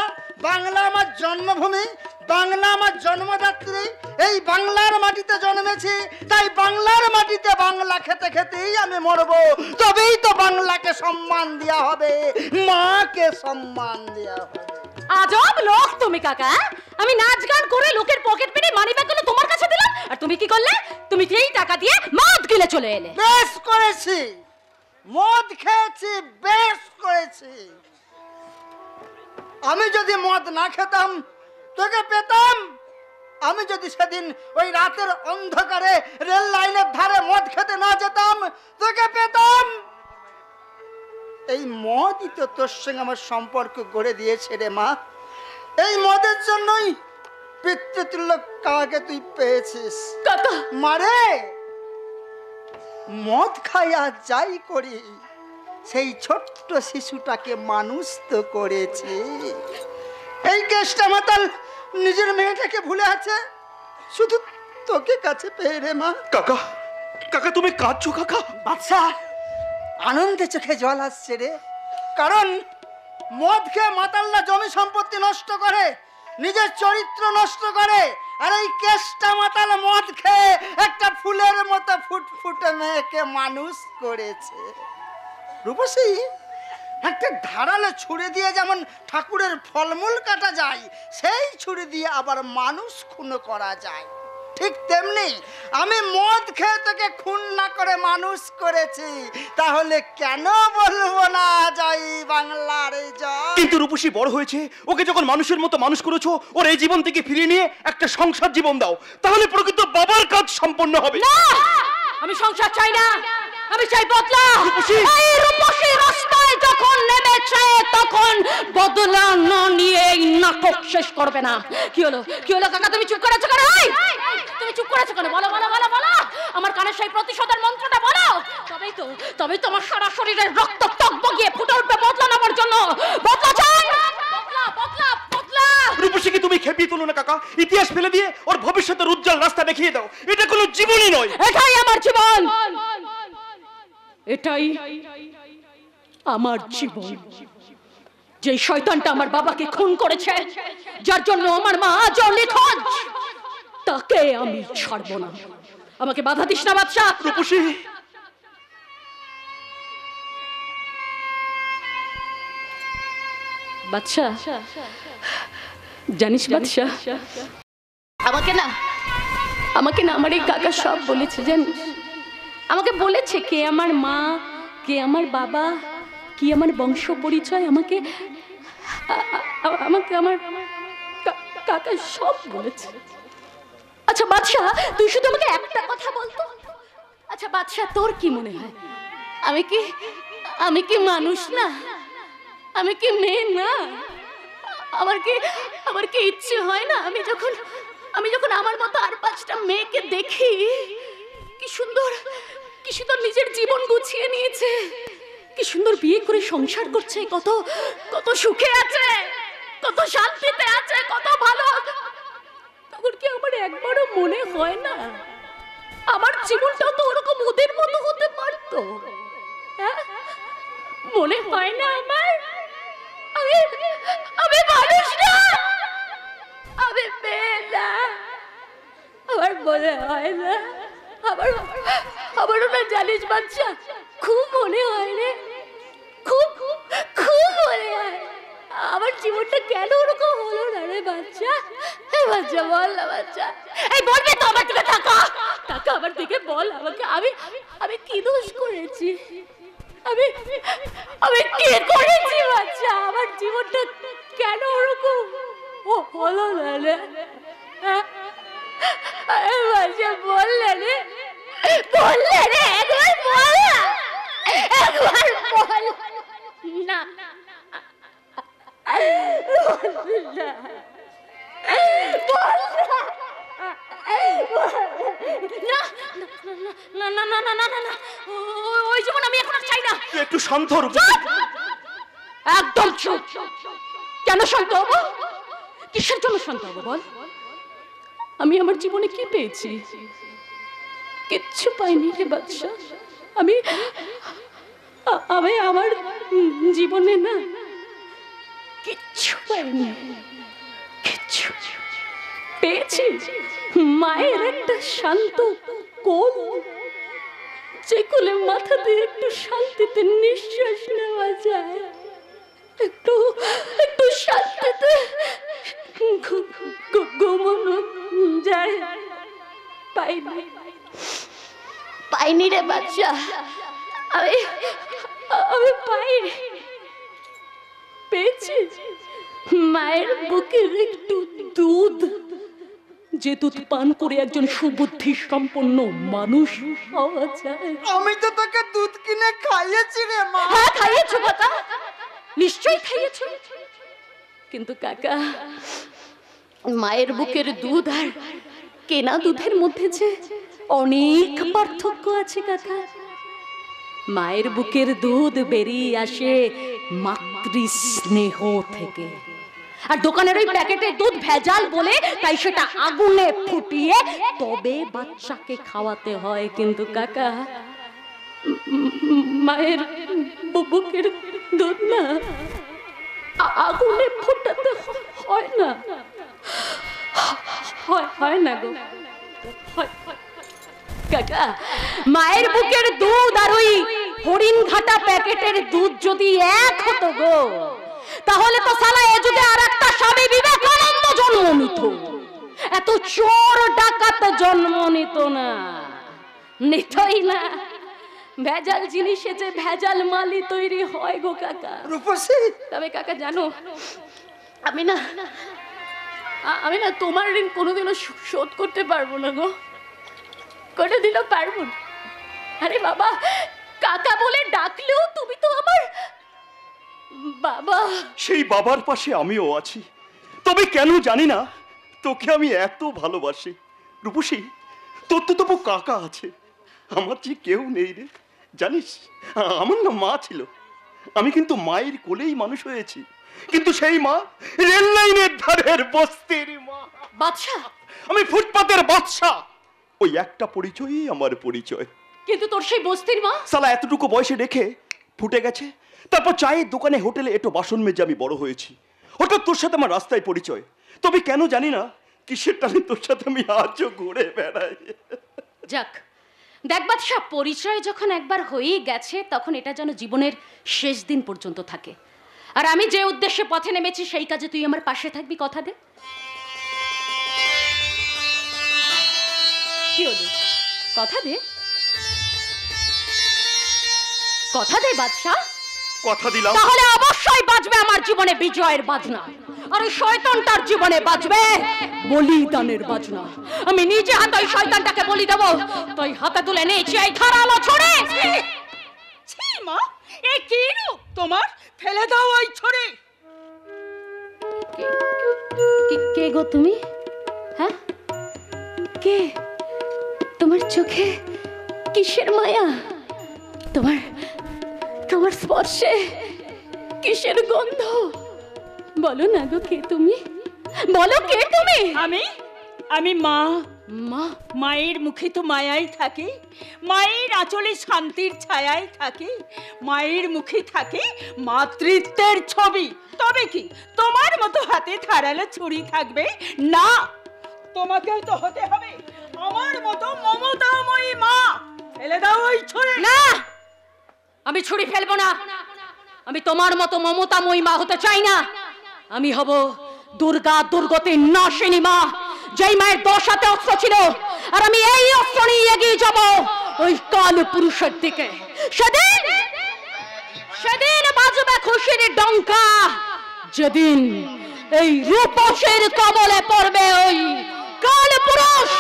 বাংলা আমার জন্মভূমি, বাংলা আমার জন্মদাত্রী। এই বাংলার মাটিতে জন্মেছি, তাই বাংলার মাটিতে বাংলা খেতে খেতেই আমি মরবো। তবেই তো বাংলাকে সম্মান দেওয়া হবে, মাকে সম্মান দেওয়া হবে। আজব লোক তুমি কাকা। আমি নাচ গান করে লোকের পকেট পেরে মানি ব্যাগগুলো তোমার কাছে দিলাম, আর তুমি কি করলে? তুমি এই টাকা দিয়ে মদ কিনে চলে এলে। বেশ করেছি, মদ খেয়েছি, বেশ করেছি। আমি যদি মদ না খেতাম তোকে পেতাম। আমি যদি সেদিন ওই রাতের অন্ধকারে রেল লাইনের ধারে মদ খেতে না যেতাম তোকে পেতাম। এই মদই তো তোর সঙ্গে আমার সম্পর্ক গড়ে দিয়েছে রে মা। এই মদের জন্যই পিতৃতুল্য কাকে তুই পেয়েছিস। মারে মদ খাই আর যাই করি, সেই ছোট্ট শিশুটাকে মানুষ তো করেছে। এই কেষ্টা মাতাল নিজের মেয়েটাকে ভুলে আছে শুধু তোকে কাছে পেয়ে রে মা। কাকা, কাকা তুমি কাঁদছো কাকা? বাচ্চা আনন্দে চোখে জল আসছে রে। কারণ মদ খেয়ে মাতাল্লা জমি সম্পত্তি নষ্ট করে, নিজের চরিত্র নষ্ট করে। আর এই কেষ্টা মাতাল মদ খেয়ে একটা ফুলের মতো ফুটফুটে মেয়েকে মানুষ করেছে। রূপসী, একটা ধারালো ছুরি দিয়ে যেমন ঠাকুরের ফলমূল কাটা যায়, সেই ছুরি দিয়ে আবার মানুষ খুন করা যায়। ঠিক তেমনি আমি মদ খেয়ে তোকে খুন না করে মানুষ করেছি, তাহলে কেন বলবো না জয় বাংলার জয়? কিন্তু রূপসী বড় হয়েছে, ওকে যখন মানুষের মতো মানুষ করেছো, ওর এই জীবন থেকে ফিরিয়ে নিয়ে একটা সংসার জীবন দাও, তাহলে প্রকৃত বাবার কাজ সম্পন্ন হবে। না, আমি সংসার চাই না, আমি চাই বদলা। এই রূপসী রাস্তায় যখন নেমেছে তখন বদলা না নিয়ে এই নাটক শেষ করবে না। কি হলো, কি হলো কাকা? তুমি চুপ করেছো কেন? তুমি চুপ করেছো কেন? বলো বলো বলো বলো, আমার কানে সেই প্রতিশোধের মন্ত্রটা বলো। তবেই তো আমার সারা শরীরের রক্ত টকবগিয়ে ফুটে উঠবে বদলা নেওয়ার জন্য। বদলা চাই, বদলা বদলা বদলা। রূপসীকে তুমি খেপিয়ে তুলো না কাকা, ইতিহাস ফেলে দিয়ে ওর ভবিষ্যতের উজ্জ্বল রাস্তা দেখিয়ে দাও। এটা কোনো জীবনই নয়, এটাই আমার জীবন, এটাই আমার জীবন। যে শয়তানটা আমার বাবাকে খুন করেছে, যার জন্য আমার মা আজও নিখোঁজ, তাকে আমি ছাড়ব না। আমাকে বাধা দিস না বাদশা। রূপসী, বাদশা জানিস বাদশা, আমাকে না আমার এই কাকা সব বলেছে জানিস। আমাকে বলেছে কে আমার মা, কে আমার বাবা, কি আমার বংশ পরিচয়। আমাকে আমার কাকা সব বলেছে। আচ্ছা বাদশা, তুই শুধু আমাকে একটা কথা বলতো। আচ্ছা বাদশা, তোর কি মনে হয় আমি কি মানুষ না? আমি কি মেয়ে না? আমার কি ইচ্ছে হয় না আমি যখন আমার মতো আর 5টা মেয়েকে দেখি, কি সুন্দর নিজের জীবন গুছিয়ে নিয়েছে, কি সুন্দর বিয়ে করে সংসার করছে, কত সুখে আছে, কত শান্তিতে আছে, কত ভালো। তখন কি আমার একবারও মনে হয় না আমার জীবনটাও তো ওরকম ওদের মতো হতে পারতো? হ্যাঁ, মনে হয় না আমার? আমি মানুষ না, আমি মেয়ে না। আমার মনে হয় না, আমারও না জানিস বাচ্চা, খুব মনে হয় রে, খুব মনে হয় আমার জীবনটা কেন ওরকম হলো না রে বাচ্চা। বাচ্চা বল না বাচ্চা, এই বলবি তো আমার দিকে তাকা আমার দিকে বল আমাকে, আমি কি দোষ করেছি? আমি কি করেছি বাচ্চা? আমার জীবনটা কেন ওরকম হলো না রে, বাচ্চা বললে রে, বললে রে, একবার বল না, একবার বল না, ওই জীবন আমি এখন চাই না। একটু শান্ত হও। একদম চুপ। কেন শান্ত হবো? কিসের জন্য শান্ত হবো বল? আমি আমার জীবনে কি পেয়েছি? কিচ্ছু পাইনি রে বাদশা। আমি আমার জীবনে না কিচ্ছু পাইনি, কিচ্ছু পেয়েছি মায়ের একটা শান্ত কোল, যে কোলে মাথা দিয়ে একটু শান্তিতে নিঃশ্বাস নেওয়া যায়, একটু একটু শান্তিতে ঘুমানো যায়। পাইনি, পাইনি রে বাচ্চা, আমি পাইনি। পেয়েছি মায়ের বুকের একটু দুধ, যে দুধ পান করে একজন সুবুদ্ধি সম্পন্ন মানুষ হওয়া যায়। আমি তো তোকে দুধ কিনে খাইয়েছি রে মা। হ্যাঁ খাইয়েছো কথা, নিশ্চয়ই খাইয়েছো, কিন্তু কাকা মায়ের বুকের দুধ আর কেনা দুধের মধ্যে যে অনেক পার্থক্য আছে কাকা। মায়ের বুকের দুধ বেরিয়ে আসে মাতৃ স্নেহ থেকে, আর দোকানের ওই প্যাকেটের দুধ ভেজাল বলে তাই সেটা আগুনে ফুটিয়ে তবে বাচ্চাকে খাওয়াতে হয়। কিন্তু কাকা মায়ের বুকের দুধ না আগুনে ফোটাতে হয় না, হয় না গো, কাকা মায়ের বুকের দুধ আর ওই হরিণ ঘাটা প্যাকেটের দুধ যদি এক হতো গো, তাহলে তো সালা এ যুগে আর একটা স্বামী বিবেকানন্দ জন্ম নিত, এত চোর ডাকাত জন্ম নিত না, নিতই না। ভেজাল জিনিসে যে ভেজাল মালি তৈরি হয় গো কাকা। রূপসী, তবে কাকা জানো আমি না তোমার ঋণ কোনোদিনও শোধ করতে পারবো না গো, কোনোদিনও পারবো না। আরে বাবা, কাকা বলে ডাকলেও তুমি তো আমার বাবা। সেই বাবার পাশে আমিও আছি, তবে কেন জানি না তোকে আমি এত ভালোবাসি। রূপসী, তোর তো তবু কাকা আছে, আমার যে কেউ নেই রে। জানিস আমার না মা ছিল, আমি কিন্তু মায়ের কোলেই মানুষ হয়েছি, কিন্তু সেই মা রেল লাইনের ধারের বস্তির মা। বাদশা, আমি ফুটপাতের বাদশা, ওই একটা পরিচয়ই আমার পরিচয়। কিন্তু তোর সেই বস্তির মা সালা এতটুকু বয়সে রেখে ফুটে গেছে, তারপর চায়ের দোকানে হোটেলে একটু বাসন মেজে আমি বড় হয়েছি, হঠাৎ তোর সাথে আমার রাস্তায় পরিচয়। তবে কেন জানি না কিসের টানে তোর সাথে আমি আজও ঘুরে বেড়াই। যাক দেখ বাদশা, পরিচয় যখন একবার হয়েই গেছে তখন এটা যেন জীবনের শেষ দিন পর্যন্ত থাকে। আর আমি যে উদ্দেশ্যে পথে নেমেছি সেই কাজে তুই আমার পাশে থাকবি, কথা দে। কি হলো, কথা দে, কথা দে বাদশা। কথা দিলাম। তাহলে অবশ্যই বাজবে আমার জীবনে বিজয়ের বাজনা, আর ওই শয়তানটার জীবনে বাজবে বলিদানের বাজনা। আমি নিজে হাতে ওই শয়তানটাকে বলি দেবো, তুই হাতে তুলে নিয়েছি এই ধারালো ছড়ে। ছি মা, এ কি রূপ তোমার, ফেলে দাও ওই ছড়ে। কে গো তুমি? হ্যাঁ কে? তোমার চোখে কিসের মায়া? তোমার স্পর্শে কিসের গন্ধ? বলো না গো, কে তুমি? বলো কে তুমি? আমি মা। মায়ের মুখে তো মায়াই থাকে, মায়ের আঁচলে শান্তির ছায়াই থাকে, মায়ের মুখে থাকে মাতৃত্বের ছবি। তবে কি তোমার মতো হাতে ধারালো ছুরি থাকবে না? তোমাকেও তো হতে হবে আমার মতো মমতাময়ী মা। ফেলে দাও ওই ছুরি। না, আমি ছুরি ফেলবো না। আমি তোমার মতো মমতাময়ী মা হতে চাই না। আমি হব দুর্গা দুর্গতির নাশিনী মা, যেই মায়ের 10 হাতে অস্ত্র ছিল, আর আমি এই অস্ত্র নিয়ে এগিয়ে যাব ওই কাল পুরুষের দিকে। সেদিন বাজবে খুশির ডঙ্কা, যেদিন এই রূপসের কবলে পড়বে ওই কাল পুরুষ।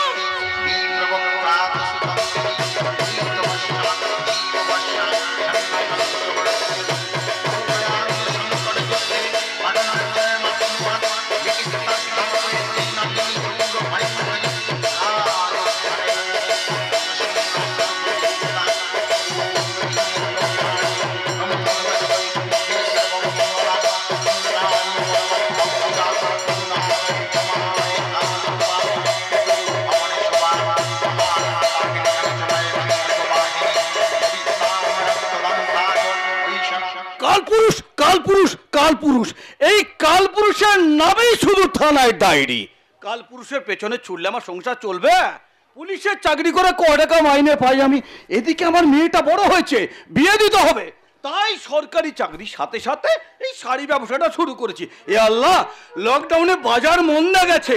কালপুরুষ কালপুরুষ কালপুরুষ, এই কালপুরুষের নামেই শুধু থানায় ডায়েরি। কালপুরুষের পেছনে ছুটলে আমার সংসার চলবে? পুলিশের চাকরি করে ক টাকা মাইনে পাই আমি, এদিকে আমার মেয়েটা বড় হয়েছে, বিয়ে দিতে হবে, তাই সরকারি চাকরির সাথে সাথে এই শাড়ি ব্যবসাটা শুরু করেছি। এ আল্লাহ, লকডাউনে বাজার মন্দা গেছে,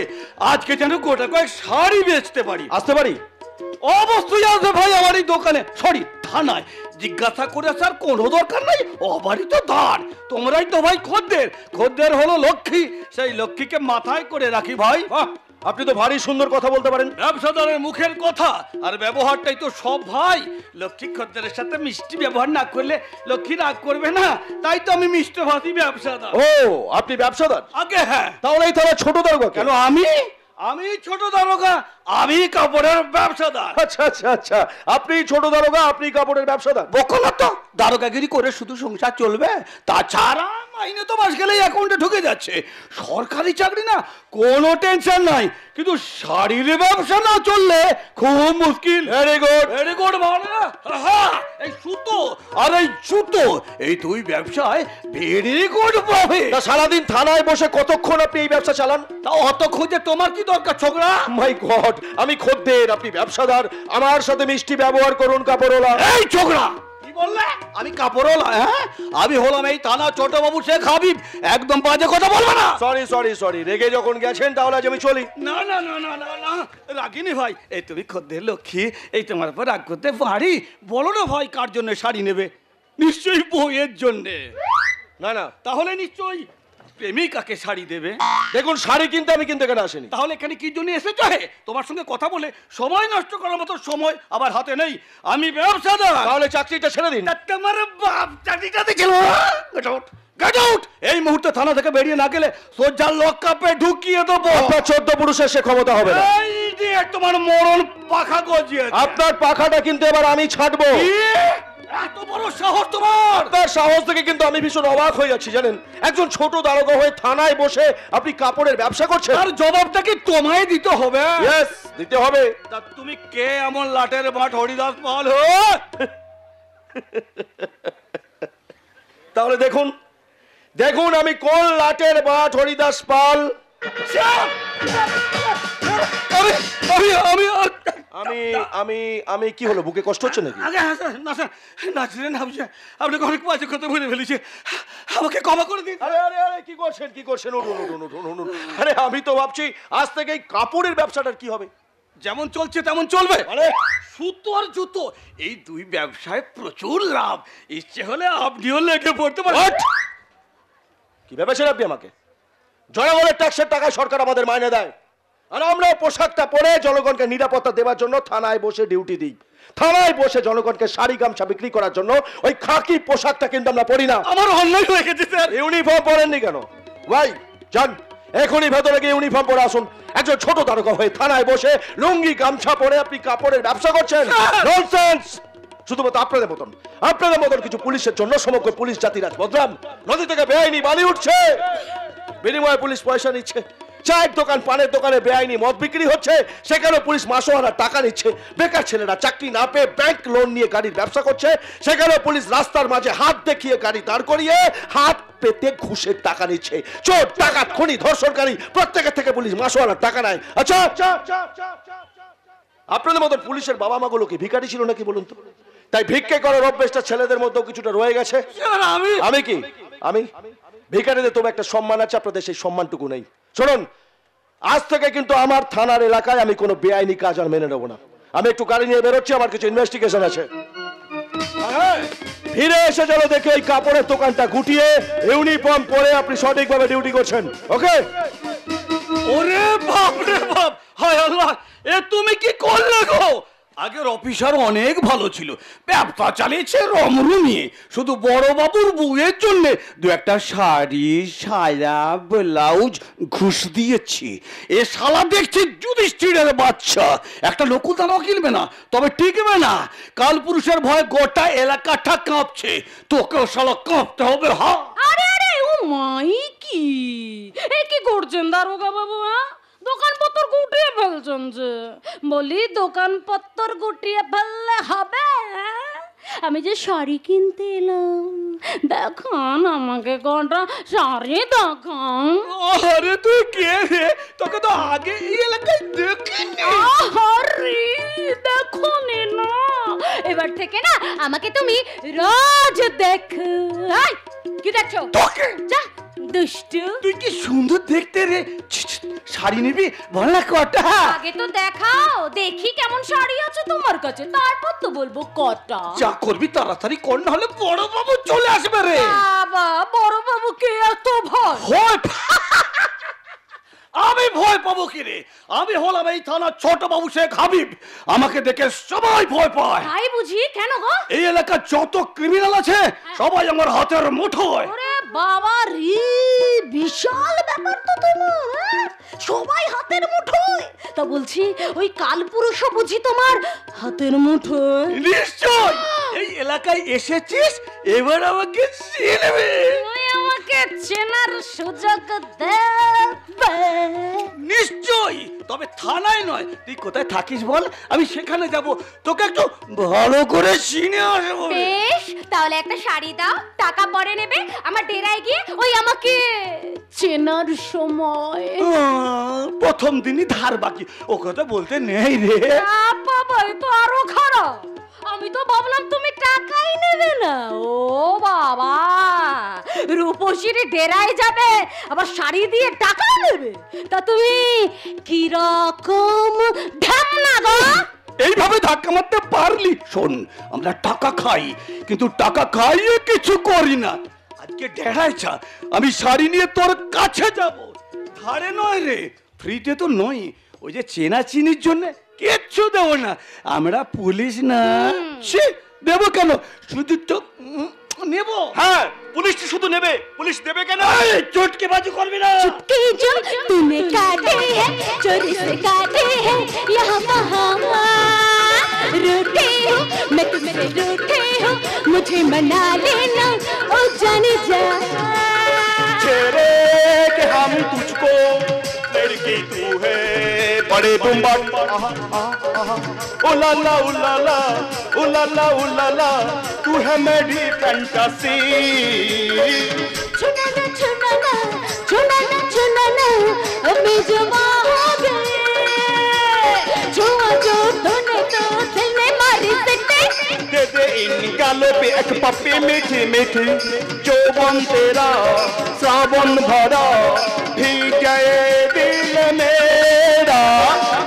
আজকে যেন গোটা কয়েক শাড়ি বেচতে পারি। আসতে পারি? অবশ্যই আসবে ভাই আমার এই দোকানে, সরি থানায়। জিজ্ঞাসা করে আসার কোনো দরকার নাই, অবারই তো ধার, তোমরাই তো ভাই খদ্দের। খদ্দের হলো লক্ষ্মী, সেই লক্ষ্মীকে মাথায় করে রাখি ভাই। আপনি তো ভারী সুন্দর কথা বলতে পারেন। ব্যবসাদারের মুখের কথা আর ব্যবহারটাই তো সব ভাই। লক্ষ্মী খদ্দেরের সাথে মিষ্টি ব্যবহার না করলে লক্ষ্মী রাগ করবে না, তাই তো আমি মিষ্টভাষী ব্যবসাদার। ও, আপনি ব্যবসাদার? আগে হ্যাঁ। তাহলে এই তারা ছোট দারোগা কেন? আমি ছোট দারোগা, আমি কাপড়ের ব্যবসাদার। আচ্ছা আচ্ছা আচ্ছা, আপনি ছোট দারোগা, আপনি কাপড়ের ব্যবসাদার। বকো না তো, দারোগাগিরি করে শুধু সংসার চলবে? তাছাড়া মাইনে তো মাস গেলেই অ্যাকাউন্টে ঢুকে যাচ্ছে। সরকারি চাকরি না, কোনো টেনশন নাই, কিন্তু শাড়ির ব্যবসা না চললে খুব মুশকিল। Very good, very good. মানে এই সুতো আর এই জুতো, এই দুই ব্যবসায় ভেরি গুড প্রফিট। সারাদিন থানায় বসে কতক্ষণ আপনি এই ব্যবসা চালান? তা অত খুঁজে তোমার কি দরকার ছোকরা? মাই গড, আমি খদ্দের, আপনি ব্যবসাদার, আমার সাথে মিষ্টি ব্যবহার করুন কাপড়ওয়ালা। এই ছোকরা, কি বললে? আমি কাপড়ওয়ালা? হ্যাঁ, আমি হলাম এই থানা ছোট বাবু শেখ হাবিব, একদম বাজে কথা বলবে না। সরি সরি সরি, রেগে যখন গেছেন তাহলে আজ আমি চলি। না না না না না না, রাগিনি ভাই, এই তুমি খদ্দের লক্ষ্মী, এই তোমার উপর রাগ করতে পারি? বলো না ভাই, কার জন্য শাড়ি নেবে? নিশ্চয়ই বউয়ের জন্যে। না না, তাহলে নিশ্চয়ই প্রেমিকাকে শাড়ি দেবে। দেখুন, শাড়ি কিনতে আমি কিন্তু এখানে আসিনি। তাহলে এখানে কি জন্য এসেছো? হে, তোমার সঙ্গে কথা বলে সময় নষ্ট করার মতো সময় আমার হাতে নেই, আমি ব্যবসাদার। তাহলে চাকরিটা ছেড়ে দিন। তোমার বাপ চাকরিটা দেখছিল। Get out, get out. এই মুহূর্তে থানা থেকে বেরিয়ে না গেলে সোজা লকআপে ঢুকিয়ে দেবো। আপনার 14 পুরুষের সে ক্ষমতা হবে না। এই যে তোমার মরণ পাখা গজিয়ে, আপনার পাখাটা কিন্তু এবার আমি ছাড়বো। এত বড় সাহস তোমার? আপনার সাহস থেকে কিন্তু আমি ভীষণ অবাক হয়ে যাচ্ছি, জানেন? একজন ছোট দারোগা হয়ে থানায় বসে আপনি কাপড়ের ব্যবসা করছেন। তার জবাবটা কি তোমায় দিতে হবে? ইয়েস, দিতে হবে। তা তুমি কে এমন লাটের মাঠ হরিদাস পাল? তাহলে দেখুন, দেখুন আমি কোন লাটের বাট হরিদাস পাল। আমি আমি আমি কি হলো, বুকে কষ্ট হচ্ছে নাকি? আপনি অনেক বাজে কথা বলে ফেলেছে, আমাকে ক্ষমা করে দিন। আরে আরে আরে, কি করছেন কি করছেন? উঠুন উঠুন উঠুন উঠুন। আরে আমি তো ভাবছি আজ থেকে এই কাপড়ের ব্যবসাটার কি হবে। যেমন চলছে তেমন চলবে। মানে সুতো আর জুতো, এই দুই ব্যবসায় প্রচুর লাভ, ইচ্ছে হলে আপনিও লেগে পড়তে পারেন। কি ভেবেছেন আপনি আমাকে? জনগণের ট্যাক্সের টাকায় সরকার আমাদের মাইনে দেয়, আর আমরা পোশাকটা পরে জনগণকে নিরাপত্তা দেওয়ার জন্য থানায় বসে ডিউটি দিই। থানায় বসে জনগণকে শাড়ি গামছা বিক্রি করার জন্য ওই খাকি পোশাকটা কিন্তু আমরা পরি না। আমার অন্যায় হয়ে গেছে স্যার। ইউনিফর্ম পরেননি কেন? ভাই যান, এখনই ভেতরে গিয়ে ইউনিফর্ম পরে আসুন। একজন ছোট দারোগা হয়ে থানায় বসে লুঙ্গি গামছা পরে আপনি কাপড়ের ব্যবসা করছেন? ননসেন্স! শুধুমাত্র আপনাদের মতন কিছু পুলিশের জন্য সমগ্র পুলিশ জাতির আজ বদনাম। নদী থেকে বেআইনি বালি উঠছে, বিনিময়ে পুলিশ পয়সা নিচ্ছে। চায়ের দোকান, পানের দোকানে বেআইনি মদ বিক্রি হচ্ছে, সেখানে পুলিশ মাসোহারা টাকা নিচ্ছে। বেকার ছেলেরা চাকরি না পেয়ে ব্যাংক লোন নিয়ে গাড়ির ব্যবসা করছে, সেখানে পুলিশ রাস্তার মাঝে হাত দেখিয়ে গাড়ি দাঁড় করিয়ে হাত পেতে ঘুষের টাকা নিচ্ছে। চোর, ডাকাত, খুনি, ধর্ষণকারী প্রত্যেকের থেকে পুলিশ মাসোহারা টাকা নেয়। আচ্ছা, আপনাদের মতন পুলিশের বাবা মা গুলো কি ভিখারি ছিল নাকি বলুন তো? তাই ভিক্ষে করার অভ্যেসটা ছেলেদের মধ্যেও কিছুটা রয়ে গেছে। আমি কি আমি ভিখারিদের তবে একটা সম্মান আছে, আপনাদের সেই সম্মানটুকু নেই। শুনুন, আজ থেকে কিন্তু আমার থানার এলাকায় আমি কোনো বেআইনি কাজ আর মেনে নেব না। আমি একটু গাড়ি নিয়ে বেরোচ্ছি, আমার কিছু ইনভেস্টিগেশন আছে। ফিরে এসে চলো দেখে এই কাপড়ের দোকানটা গুটিয়ে ইউনিফর্ম পরে আপনি সঠিকভাবে ডিউটি করছেন। ওকে? ওরে বাপ রে বাপ, হায় আল্লাহ, এ তুমি কি করলে গো? আগের অফিসার অনেক ভালো ছিল, ব্যবসা চালিয়েছে রমরমিয়ে, শুধু বড় বাবুর বউয়ের জন্য দু একটা শাড়ি সায়া ব্লাউজ ঘুষ দিয়েছি। এ শালা দেখছি যুধিষ্ঠিরের বাচ্চা, একটা নকুলদানাও কিনবে না, তবে টিকবে না। কাল পুরুষের ভয় গোটা এলাকাটা কাঁপছে, তোকেও শালা কাঁপতে হবে। আরে আরে ও মাই কি এ কি করছেন দারোগা বাবু? দোকানপত্র গুটিয়ে ফেলছেন যে। বলি দোকানপত্র গুটিয়ে ফেললে হবে? আমি যে শাড়ি কিনতে এলাম, দেখান আমাকে কটা শাড়ি দেখান। আরে তুই কে রে? তোকে তো আগে এই এলাকায় দেখিনি। আরে দেখো না, এবার থেকে না আমাকে তুমি রোজ দেখো। কি দেখছো? যা দুষ্টু। তুই কি সুন্দর দেখতে রে। শাড়ি নিবি বল না কটা? আগে তো দেখাও, দেখি কেমন শাড়ি আছে তোমার কাছে, তারপর তো বলবো কটা। যা করবি তাড়াতাড়ি কর, না হলে বড় বাবু চলে আসবে রে। বাবা, বড় বাবু কে এত ভয়? আমি ভয় পাবো কি রে? আমি হলাম এই থানার ছোট বাবু শেখ হাবিব, আমাকে দেখে সবাই ভয় পায়। তাই বুঝি? কেন গো? এই এলাকার যত ক্রিমিনাল আছে সবাই আমার হাতের মুঠোয়। ওরে বাবা রে, বিশাল ব্যাপার তো তোমার। সবাই হাতের মুঠোয়? তা বলছি ওই কালপুরুষও বুঝি তোমার হাতের মুঠোয়? নিশ্চয়, এই এলাকায় এসেছিস, এবার আমাকে চিনবি। তুই আমাকে চেনার সুযোগ দেবে? নিশ্চয়, তবে থানায় নয়। তুই কোথায় থাকিস বল, আমি সেখানে যাব, তোকে একটু ভালো করে চিনে আসবো। বেশ, তাহলে একটা শাড়ি দাও, টাকা পরে নেবে, আমার ডেরায় গিয়ে ওই আমাকে চেনার সময়। প্রথম দিনই ধার বাকি, ও কথা বলতে নেই রে। বাবা, এ তো আরো খারাপ। আমি তো ভাবলাম তুমি টাকাই নেবে না। ও বাবা, রূপসীর ডেরায় যাবে আবার শাড়ি দিয়ে টাকা নেবে? তা তুমি কি রকম ঢামনা গো? এইভাবে ধাক্কা মারতে পারলি? শোন, আমরা টাকা খাই, কিন্তু টাকা খাইয়ে কিছু করি না। আজকে ডেরায় চা, আমি শাড়ি নিয়ে তোর কাছে যাব। ধারে নয় রে, ফ্রিতে তো নয়, ওই যে চেনা চিনির জন্য কিচ্ছু দেবো না। আমরা পুলিশ না। সে দেবো কেন? শুধু তো নেব। হ্যাঁ, পুলিশ শুধু নেবে, পুলিশ দেবে কেন? চটকে বাজি করবি না। चुटकी जो तूने काटे हैं, चोरी से काटे हैं, यहाँ वहाँ रूठे हो, मैं तुमसे रूठे हो, मुझे मना लेना ओ जाने जा। छेड़े के हम तुझको, लड़की तू है बड़े बुम्बा। उलाला उलाला उलाला उलाला, तू है मेरी फैंटासी। छुना ना छुना ना छुना ना छुना ना, अभी जुबां हो गए। छुआ जो तूने तो दिल में मारी सिट्टे। दे दे इन गालों पे एक पप्पी मीठी मीठी, जोबन तेरा सावन भरा, भीग गए दिल मेरा।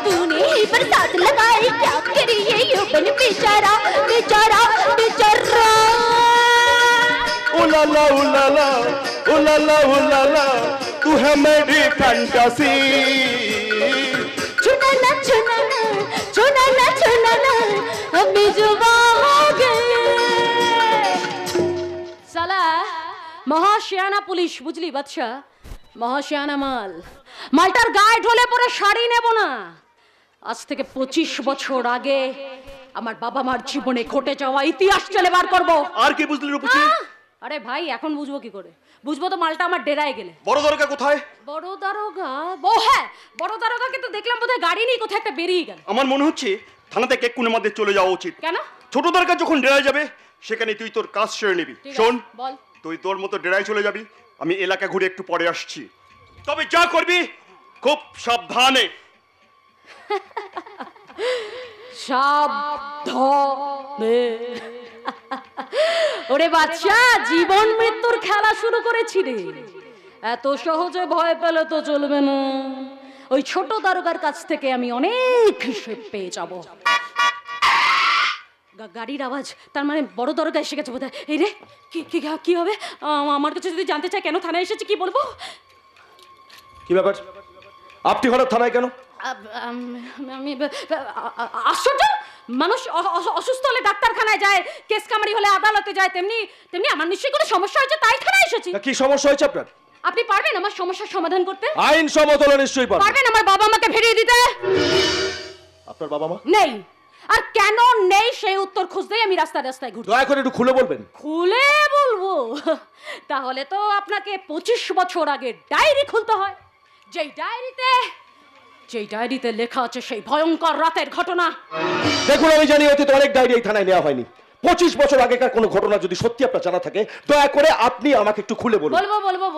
तूने ही बरसात लगाई, क्या करी ये यौवन बेचारा बेचारा बेचारा। उलाला उलाला उलाला उलाला, तू है मेरी फैंटासी। छुना ना छुना ना छुना ना छुना ना, अभी जुबां हो गए। साला মহাশিয়ানা পুলিশ, বুঝলি বাদশা? মহাশিয়ানা মাল। মালটার গায়ে ঢলে পরে শাড়ি নেব না। আজ থেকে 25 বছর আগে আমার বাবা মার জীবনে ঘটে যাওয়া ইতিহাস চলে বার করবো। আর কি বুঝলি রূপসী? আরে ভাই, এখন বুঝবো কি করে? বুঝবো তো মালটা আমার ডেরায় গেলে। বড় দরগা কোথায়? বড় দারোগা? হ্যাঁ, বড় দারোগাকে তো দেখলাম বোধহয় গাড়ি নিয়ে কোথায় একটা বেরিয়ে গেল। আমার মনে হচ্ছে থানা থেকে এক্ষুনি মধ্যে চলে যাওয়া উচিত। কেন? ছোট দরগা যখন ডেরায় যাবে, সেখানে তুই তোর কাজ সেরে নিবি। শোন, বল। তুই তোর মতো ডেরায় চলে যাবি, আমি এলাকা ঘুরে একটু পরে আসছি। তবে যা করবি খুব সাবধানে। সাবধানে। ওরে বাচ্চা, জীবন মৃত্যুর খেলা শুরু করেছি রে। এত সহজে ভয় পেলে তো চলবে না। ওই ছোট দারোগার কাছ থেকে আমি অনেক হিসেব পেয়ে যাব। গাড়ির আওয়াজ, তার মানে বড় দরগা এসে গেছে বোধহয়। এই রে, কি হবে? আমার কাছে যদি জানতে চাই কেন থানায় এসেছি, কি বলবো? কি ব্যাপার, আপনি হঠাৎ থানায় কেন? আমি আশ্চর্য, মানুষ অসুস্থ হলে ডাক্তারখানায় যায়, কেস কামারি হলে আদালতে যায়, তেমনি তেমনি আমার নিশ্চয়ই কোনো সমস্যা হয়েছে, তাই থানায় এসেছি। কি সমস্যা হয়েছে আপনার? আপনি পারবেন আমার সমস্যার সমাধান করতে? আইন সম্মত হলে নিশ্চয়ই পারবেন আমার বাবা মাকে ফিরিয়ে দিতে? আপনার বাবা মা নেই, আর কেন নেই সেই উত্তর খুঁজতেই আমি রাস্তায় রাস্তায় ঘুরছি। দয়া করে একটু খুলে বলবেন। খুলে বলবো? তাহলে তো আপনাকে 25 বছর আগে ডায়েরি খুলতে হয়, যেই ডায়েরিতে লেখা আছে সেই ভয়ঙ্কর রাতের ঘটনা। দেখুন, আমি জানি অতীত অনেক ডায়েরি এই থানায় নেওয়া হয়নি। 25 বছর আগেকার কোনো ঘটনা যদি সত্যি আপনার জানা থাকে, দয়া করে আপনি আমাকে একটু খুলে বলুন।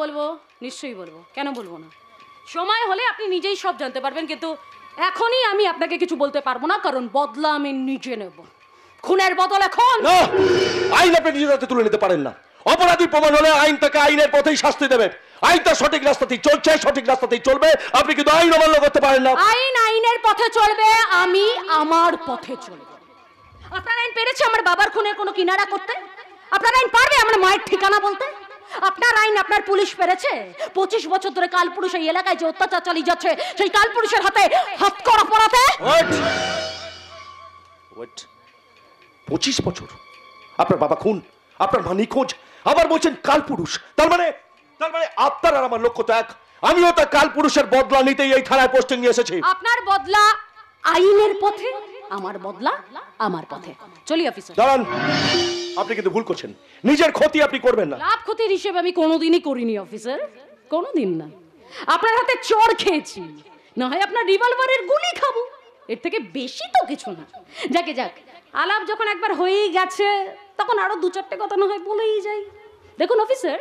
বলবো, নিশ্চয়ই বলবো, কেন বলবো না। সময় হলে আপনি নিজেই সব জানতে পারবেন, কিন্তু এখনই আমি আপনাকে কিছু বলতে পারবো না, কারণ বদলা আমি নিজে নেব। খুনের বদলে খুন। না, আইন আপনি নিজের হাতে তুলে নিতে পারেন না। অপরাধী প্রমাণ হলে আইন তাকে আইনের পথেই শাস্তি দেবে। আইন তার সঠিক রাস্তাতেই চলছে, সঠিক রাস্তাতেই চলবে। আপনি কিন্তু আইন অমান্য করতে পারেন না। আইন আইনের পথে চলবে, আমি আমার পথে চলব। আপনার আইন পেরেছে আমার বাবার খুনের কোনো কিনারা করতে? আপনার আইন পারবে আমার মায়ের ঠিকানা বলতে? আপনার আইন আপনার পুলিশ পেরেছে 25 বছর ধরে কালপুরুষ এই এলাকায় যে অত্যাচার চালিয়ে যাচ্ছে, সেই কালপুরুষের হাতে হাতকড়া পরাতে? 25 বছর আপনার বাবা খুন, আপনার মা নিখোঁজ, আবার বলছেন কালপুরুষ। তার মানে আপনার আর আমার লক্ষ্য তো এক। আমিও তা কালপুরুষের বদলা নিতেই এই থানায় পোস্টিং নিয়ে এসেছি। আপনার বদলা আইনের পথে, আমার বদলা আমার পথে। চলি অফিসার। দাঁড়ান, আপনি কিন্তু ভুল করছেন। নিজের ক্ষতি আপনি করবেন না। লাভ ক্ষতির হিসেবে আমি কোনোদিনই করিনি অফিসার, কোনোদিন না। আপনার হাতে চড় খেয়েছি, না হয় আপনার রিভলভারের গুলি খাবো, এর থেকে বেশি তো কিছু না। যাক, আলাপ যখন একবার হয়েই গেছে, তখন আরো 2-4টে কথা না হয় বলেই যাই। দেখুন অফিসার,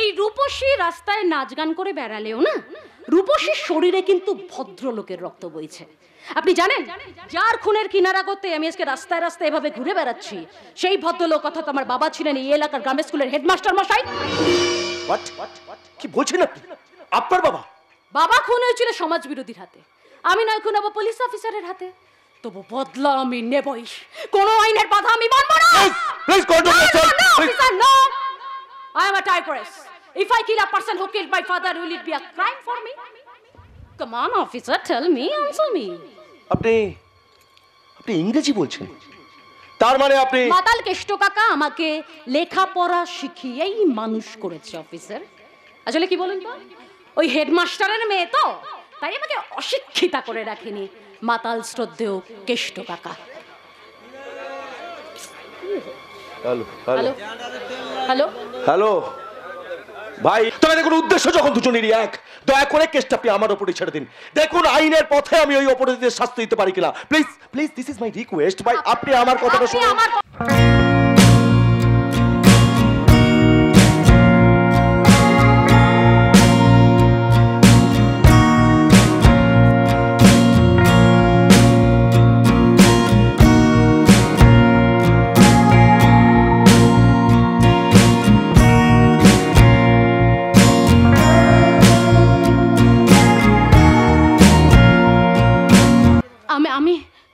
এই রূপসী রাস্তায় নাচ গান করে বেড়ালেও না, রূপসীর শরীরে কিন্তু ভদ্রলোকের রক্ত বইছে। আপনি জানেন, যার খুনের কিনারা করতে আমি আজকে রাস্তায় রাস্তায় এভাবে ঘুরে বেড়াচ্ছি, সেই ভদ্রলোক অর্থাৎ আমার বাবা ছিলেন এই এলাকার গ্রামের স্কুলের হেডমাস্টার মশাই। কি বলছেন আপনি? আপনার বাবা খুন হয়েছিল সমাজ বিরোধীর হাতে, আমি নয় খুন হবো পুলিশ অফিসারের হাতে। তবু বদলা আমি নেবই, কোনো আইনের বাধা আমি মানব না। No, I am a tigress. If I kill a person who killed my father, will it be a crime for me? Come on, officer, tell me, answer me. আপনি ইংরেজি বলছেন? তার মানে আপনি মাতাল কেষ্ট কাকা আমাকে লেখাপড়া শিখিয়েই মানুষ করেছে অফিসার। আসলে কি বলুন তো, ওই হেডমাস্টারের মেয়ে তো, তাই আমাকে অশিক্ষিতা করে রাখেনি মাতাল শ্রদ্ধেয় কেষ্ট কাকা। হ্যালো ভাই, তবে দেখুন, উদ্দেশ্য যখন দুজনেরই এক, দয়া করে কেসটা আপনি আমার উপরে ছেড়ে দিন। দেখুন আইনের পথে আমি ওই অপরাধীদের শাস্তি দিতে পারি কিনা। Please, this is my request ভাই, আপনি আমার কথাটা শুনুন।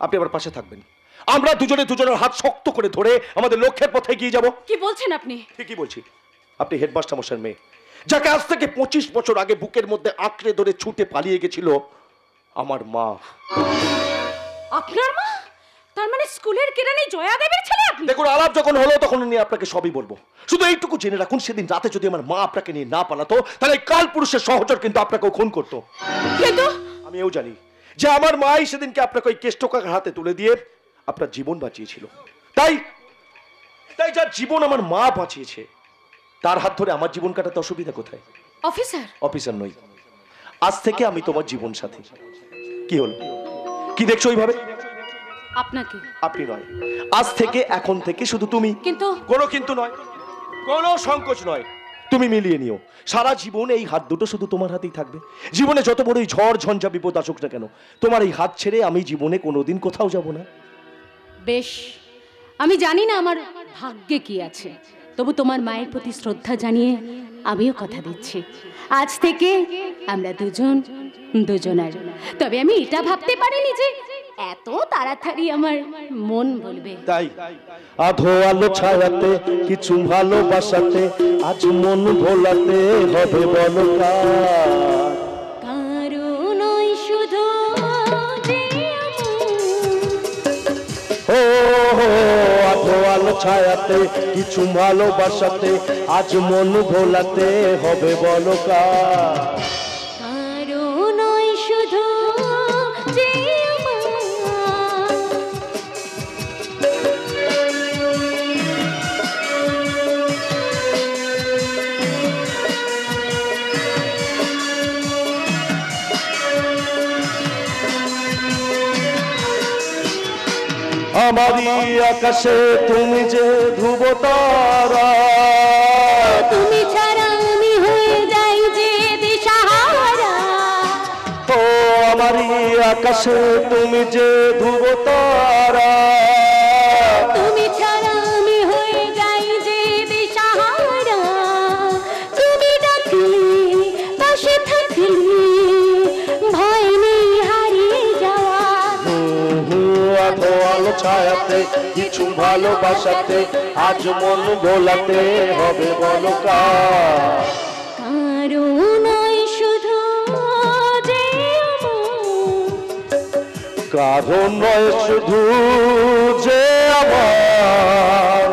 আপনি আমার পাশে থাকবেন। আমরা দুজনের হাত শক্ত করে ধরে আমাদের লক্ষ্যের পথে এগিয়ে যাব। কি বলছেন আপনি? ঠিকই বলছি। আপনি হেডমাস্টার মশাইয়ের মেয়ে, যাকে আজ থেকে 25 বছর আগে বুকের মধ্যে আঁকড়ে ধরে ছুটে পালিয়ে গেছিল আমার মা। আপনার মা? তার মানে স্কুলের কেরানি জয়া দেবীর ছেলে আপনি? দেখুন, আলাপ যখন হলো তখন নিয়ে আপনাকে সবই বলবো। শুধু এইটুকু জেনে রাখুন, সেদিন রাতে যদি আমার মা আপনাকে নিয়ে না পালাতো, তাহলে কালপুরুষের সহচর কিন্তু আপনাকেও খুন করতো। কিন্তু আমিও জানি যে আমার মাই সেদিনকে আপনাকে ওই কেষ্ট কাকার হাতে তুলে দিয়ে আপনার জীবন বাঁচিয়েছিল। তাই যার জীবন আমার মা বাঁচিয়েছে, তার হাত ধরে আমার জীবন কাটাতে অসুবিধা কোথায়? অফিসার নই, আজ থেকে আমি তোমার জীবন সাথী। কি হলো, কি দেখছো ওইভাবে? আপনি নয়, আজ থেকে এখন থেকে শুধু তুমি। কিন্তু কোনো কিন্তু নয়, কোনো সংকোচ নয়, তুমি মিলিয়ে নিও। সারা জীবন এই হাত দুটো শুধু তোমার হাতেই থাকবে। জীবনে যত বড়ই ঝড় ঝঞ্ঝা বিপদ আসুক না কেন, তোমার এই হাত ছেড়ে আমি জীবনে কোনোদিন কোথাও যাব না। বেশ, আমি জানি না আমার ভাগ্যে কি আছে, তবু তোমার মায়ের প্রতি শ্রদ্ধা জানিয়ে আমিও কথা দিচ্ছি, আজ থেকে আমরা দুজনার। তবে আমি এটা ভাবতে পারিনি যে এত তাড়াতাড়ি আমার মন বলবে। তাই আধো আলো ছায়াতে কিছু ভালোবাসাতে আজ মন ভোলাতে হবে বলো কারণ ওই শুধু যে ও আধো আলো ছায়াতে কিছু ভালোবাসাতে আজ মন ভোলাতে হবে বলো কারণ ওই শুধু যে আমারই আকাশে তুমি যে ধ্রুব তারা, তুমি ছাড়া আমি হয়ে যাই যে দিশাহারা। ও আমারই আকাশে তুমি যে ধ্রুব তারা, তুমি ছাড়া আমি হয়ে যাই যে দিশাহারা। তুমি ডাকলে পাশে থাকলে ভয় নেই হারিয়ে যাওয়া। আধো আলো ছায়াতে কিছু ভালোবাসাতে আজ মন ভোলাতে হবে বলো কারণ ওই শুধু যে কারণ নয় শুধু যে আমার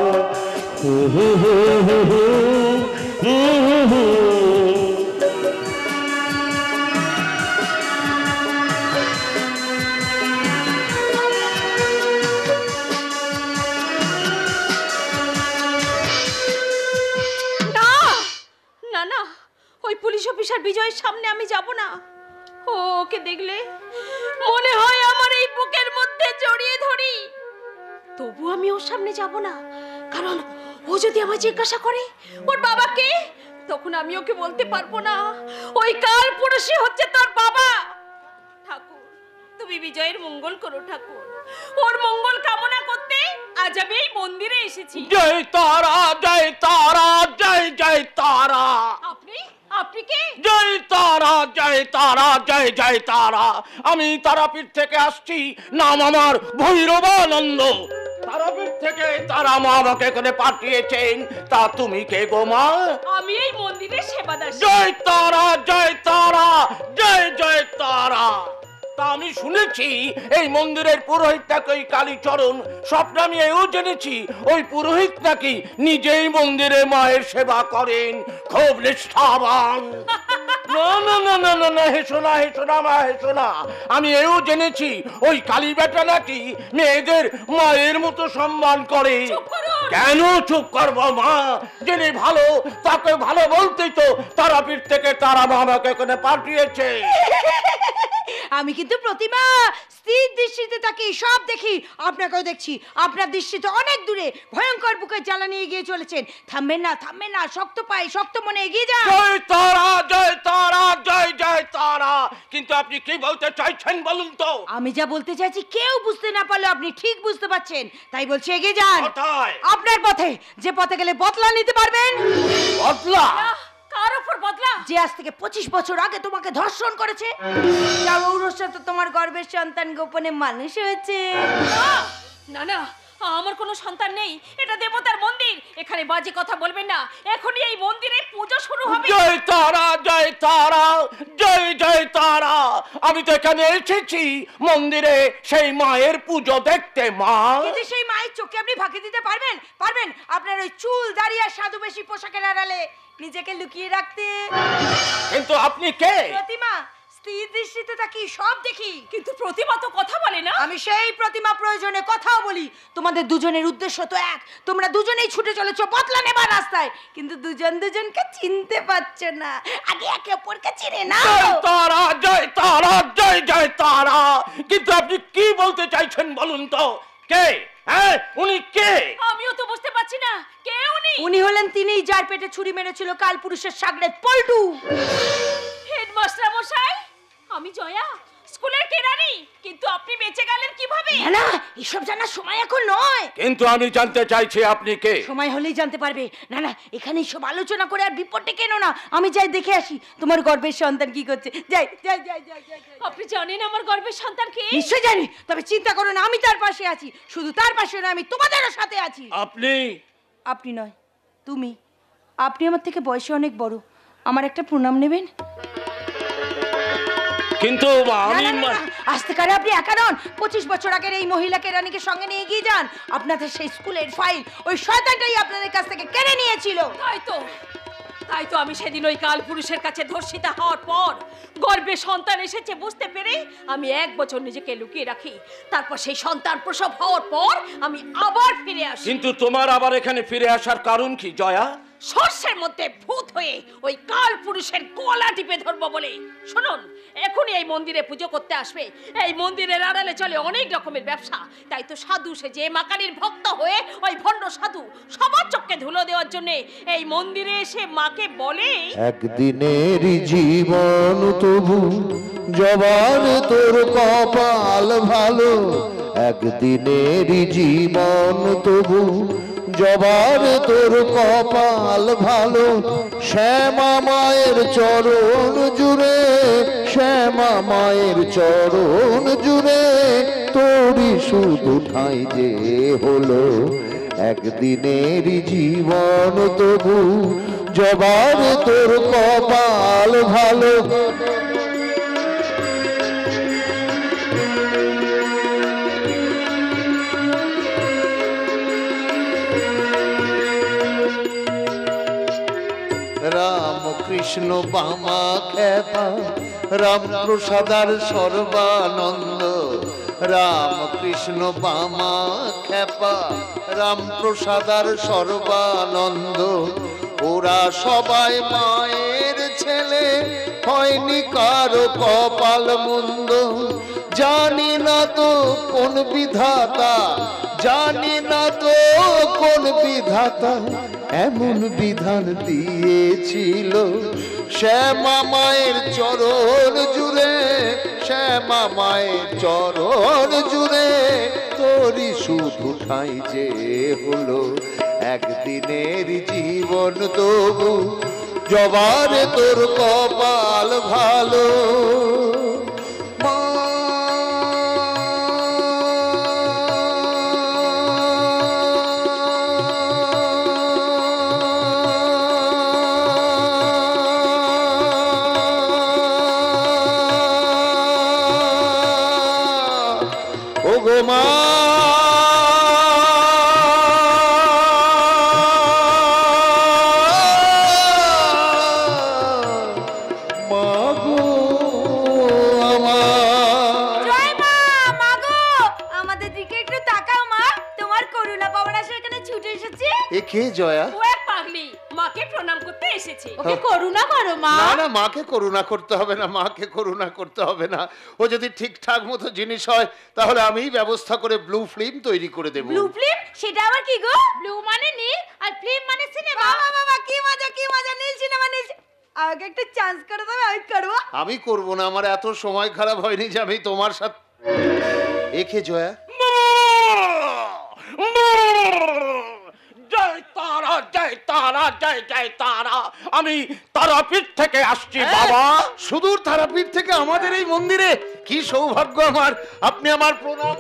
না না, ওই পুলিশ অফিসার বিজয়ের সামনে আমি যাব না। ওকে দেখলে মনে হয় আমার এই বুকের মধ্যে জড়িয়ে ধরি। তবু আমি ওর সামনে যাব না, কারণ ও যদি আমায় জিজ্ঞাসা করে ওর বাবাকে, তখন আমি ওকে বলতে পারবো না ওই কাল পুরুষই হচ্ছে তোর বাবা। ঠাকুর, তুমি বিজয়ের মঙ্গল করো ঠাকুর। ওর মঙ্গল কামনা করতে আজ আমি এই মন্দিরে এসেছি। জয় তারা, জয় তারা, জয় জয় তারা। আপনি কে? জয় তারা, জয় তারা, জয় জয় তারা। আমি তারাপীঠ থেকে আসছি, নাম আমার ভৈরবানন্দ। তারাপীঠ থেকে তারা মা আমাকে এখানে পাঠিয়েছেন। তা তুমি কে গো মা? আমি এই মন্দিরের সেবাদার। জয় তারা, জয় তারা, জয় জয় তারা। তা আমি শুনেছি এই মন্দিরের পুরোহিত নাকি ওই কালীচরণ। স্বপ্ন আমি এও জেনেছি ওই পুরোহিত নাকি নিজেই মন্দিরে মায়ের সেবা করেন, খুব নিষ্ঠাবান। না না না না না না, হেসো না, হেসো না মা, হেসো না। আমি এও জেনেছি ওই কালী বেটা নাকি মেয়েদের মায়ের মতো সম্মান করে। কেন চুপ করবো মা? যিনি ভালো তাকে ভালো বলতেই তো তারাপীঠ থেকে তারা মা আমাকে এখানে পাঠিয়েছে। আমি কিন্তু প্রতিমা স্থির দৃষ্টিতে তাকি সব দেখি, আপনাকেও দেখছি। আপনার দৃষ্টিতে অনেক দূরে ভয়ঙ্কর বুকের জ্বালা নিয়ে এগিয়ে চলেছেন। থামবেন না, থামবেন না, শক্ত পায়ে শক্ত মনে এগিয়ে যান। জয় তারা, জয় তারা, জয় জয় তারা। কিন্তু আপনি কি বলতে চাইছেন বলুন তো? আমি যা বলতে চাইছি কেউ বুঝতে না পারলে আপনি ঠিক বুঝতে পারছেন, তাই বলছি এগিয়ে যান। কোথায়? আপনার পথে, যে পথে গেলে বদলা নিতে পারবেন। বদলা? কার উপর বদলা? যে আজ থেকে 25 বছর আগে তোমাকে ধর্ষণ করেছে, যার ঔরসে তোমার গর্ভের সন্তান গোপনে মানুষ হয়েছে। না না, আমার কোনো সন্তান নেই। এটা দেবতার মন্দির, এখানে বাজে কথা বলবেন না। এখনই এই মন্দিরে পূজা শুরু হবে। জয় তারা, জয় তারা, জয় জয় তারা। আমি তো এখানে এসেছি মন্দিরে সেই মায়ের পুজো দেখতে। মা, কিন্তু সেই মায়ের চোখে আপনি ফাঁকি দিতে পারবেন? পারবেন আপনার ওই চুল দাড়ি আর সাধু বেশি পোশাকের আড়ালে নিজেকে লুকিয়ে রাখতে? কিন্তু আপনি কে? প্রতিমা স্থির দৃষ্টিতে তাকি সব দেখি। কিন্তু প্রতিমা তো কথা বলে না। আমি সেই প্রতিমা প্রয়োজনে কথাও বলি। তোমাদের দুজনের উদ্দেশ্য তো এক, তোমরা দুজনেই ছুটে চলেছো বদলা নেবার রাস্তায়, কিন্তু দুজন দুজনকে চিনতে পারছো না। আগে একে অপরকে চিনে নাও। জয় তারা, জয় তারা, জয় জয় তারা। কিন্তু আপনি কি বলতে চাইছেন বলুন তো? কে? হ্যাঁ, উনি কে? আমিও তো বুঝতে পারছি না কে উনি। উনি হলেন তিনিই যার পেটে ছুরি মেরেছিল কাল পুরুষের সাগরেদ পল্টু। হেডমাস্টার মশাই, আমি জয়া, স্কুলের কেরানি। কিন্তু আপনি বেঁচে গেলেন কিভাবে? না না, এসব জানার সময় এখন নয়। কিন্তু আমি জানতে চাইছি আপনি কে? সময় হলেই জানতে পারবে। না না, এখানেই সব আলোচনা করে আর বিপদে কেন না, আমি যাই দেখে আসি তোমার গর্ভের সন্তান কি করছে। যাই যাই যাই যাই যাই। আপনি জানেন আমার গর্ভের সন্তান কে? নিশ্চয় জানি, তবে চিন্তা করো না, আমি তার পাশে আছি। শুধু তার পাশে না, আমি তোমাদেরও সাথে আছি। আপনি? আপনি নয়, তুমি। আপনি আমার থেকে বয়সে অনেক বড়, আমার একটা প্রণাম নেবেন? কিন্তু আমি আসতে কারে আপনি একা নন। 25 বছর আগের এই মহিলাকে রানীকে সঙ্গে নিয়ে গিয়ে যান। আপনাদের সেই স্কুলের ফাইল ওই শয়তানটাই আপনাদের কাছ থেকে কেড়ে নিয়েছিল। তাই তো আমি সেদিন ওই কাল পুরুষের কাছে ধর্ষিতা হওয়ার পর গর্ভে সন্তান এসেছে বুঝতে পেরে আমি 1 বছর নিজেকে লুকিয়ে রাখি। তারপর সেই সন্তান প্রসব হওয়ার পর আমি আবার ফিরে আসি। কিন্তু তোমার আবার এখানে ফিরে আসার কারণ কি জয়া? সর্ষের মধ্যে ভূত হয়ে ওই কাল পুরুষের গলা টিপে ধরবো বলে। শুনুন, এখনই এই মন্দিরে পুজো করতে আসবে। এই মন্দিরের আড়ালে চলে অনেক রকমের ব্যবসা। তাই তো সাধু সেজে মা কালীর ভক্ত হয়ে ওই ভণ্ড সাধু সবার চোখে ধুলো দেওয়ার জন্য এই মন্দিরে এসে মাকে বলে, একদিনের জীবন তবু জবান তোর কপাল ভালো, একদিনের জীবন তবু জবার তোর কপাল ভালো, শ্যামা মায়ের চরণ জুড়ে, শ্যামা মায়ের চরণ জুড়ে তোরই শুধু ঠাঁই যে হলো, একদিনের জীবন তবু জবার তোর কপাল ভালো। রাম কৃষ্ণ বামা খেপা রাম প্রসাদার সর্বানন্দ, রাম কৃষ্ণ বামা খেপা রাম প্রসাদার সর্বানন্দ, ওরা সবাই মায়ের ছেলে, হয়নি কারো কপাল মন্দ, জানি না তো কোন বিধাতা, জানি না তো কোন বিধাতা এমন বিধান দিয়েছিল, শ্যামা মায়ের চরণ জুড়ে, শ্যামা মায়ের চরণ জুড়ে তোরই শুধু ঠাঁই যে হলো, একদিনের জীবন তবু জবার তোর কপাল ভালো। কে জয়া? ও এক পাগলি, মাকে প্রণাম করতে এসেছে। ওকে করুণা করো মা। না না, মাকে করুণা করতে হবে না, মাকে করুণা করতে হবে না। ও যদি ঠিকঠাক মতো জিনিস হয় তাহলে আমিই ব্যবস্থা করে ব্লু ফিল্ম তৈরি করে দেব। Blue film? সেটা আবার কি গো? ব্লু মানে নীল আর ফিল্ম মানে সিনেমা। বাবা বাবা, কি মজা কি মজা, নীল সিনেমা নীল। আমাকে একটা চান্স করে দাও, আমি করব। আমি করব না, আমার এত সময় খারাপ হয়নি যে আমি তোমার সাথে। একে জয়া, জয় তারা, জয় তারা, জয় জয় তারা। আমি তারাপীঠ থেকে আসছি বাবা। সুদূর তারাপীঠ থেকে আমাদের এই মন্দিরে? কি সৌভাগ্য আমার, আপনি আমার প্রণাম।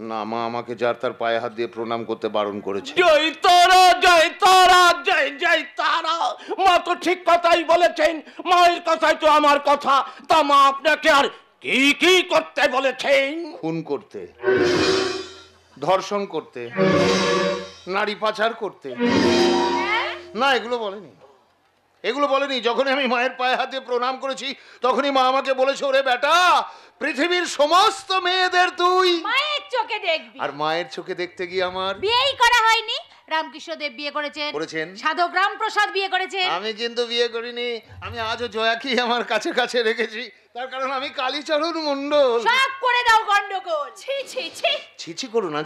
না, মা আমাকে যার তার পায়ে হাত দিয়ে প্রণাম করতে বারণ করেছে। জয় তারা, জয় তারা, জয় জয় তারা। মা তো ঠিক কথাই বলেছেন, মায়ের কথাই তো আমার কথা। তা মা আপনাকে আর কি কি করতে বলেছেন? খুন করতে, ধর্ষণ করতে, নারী পাচার করতে। না, এগুলো বলেনি, এগুলো বলেনি। যখনই আমি মায়ের পায়ে হাতে প্রণাম করেছি তখনই মা আমাকে বলেছে, ওরে বেটা, পৃথিবীর সমস্ত মেয়েদের তুই মায়ের চোখে দেখবি। আর মায়ের চোখে দেখতে গিয়ে আমার বিয়েই করা হয়নি। রামকৃষ্ণদেব বিয়ে করেছেন, সাধক রামপ্রসাদ বিয়ে করেছেন। আমি কিন্তু বিয়ে করিনি। আমি আজও জয়াকেই আমার কাছে কাছে রেখেছি, তার কারণ আমি কালীচরণ মণ্ডল। সব করে দাও গন্ডগোল। ছি ছি ছি, ছিছি করো না।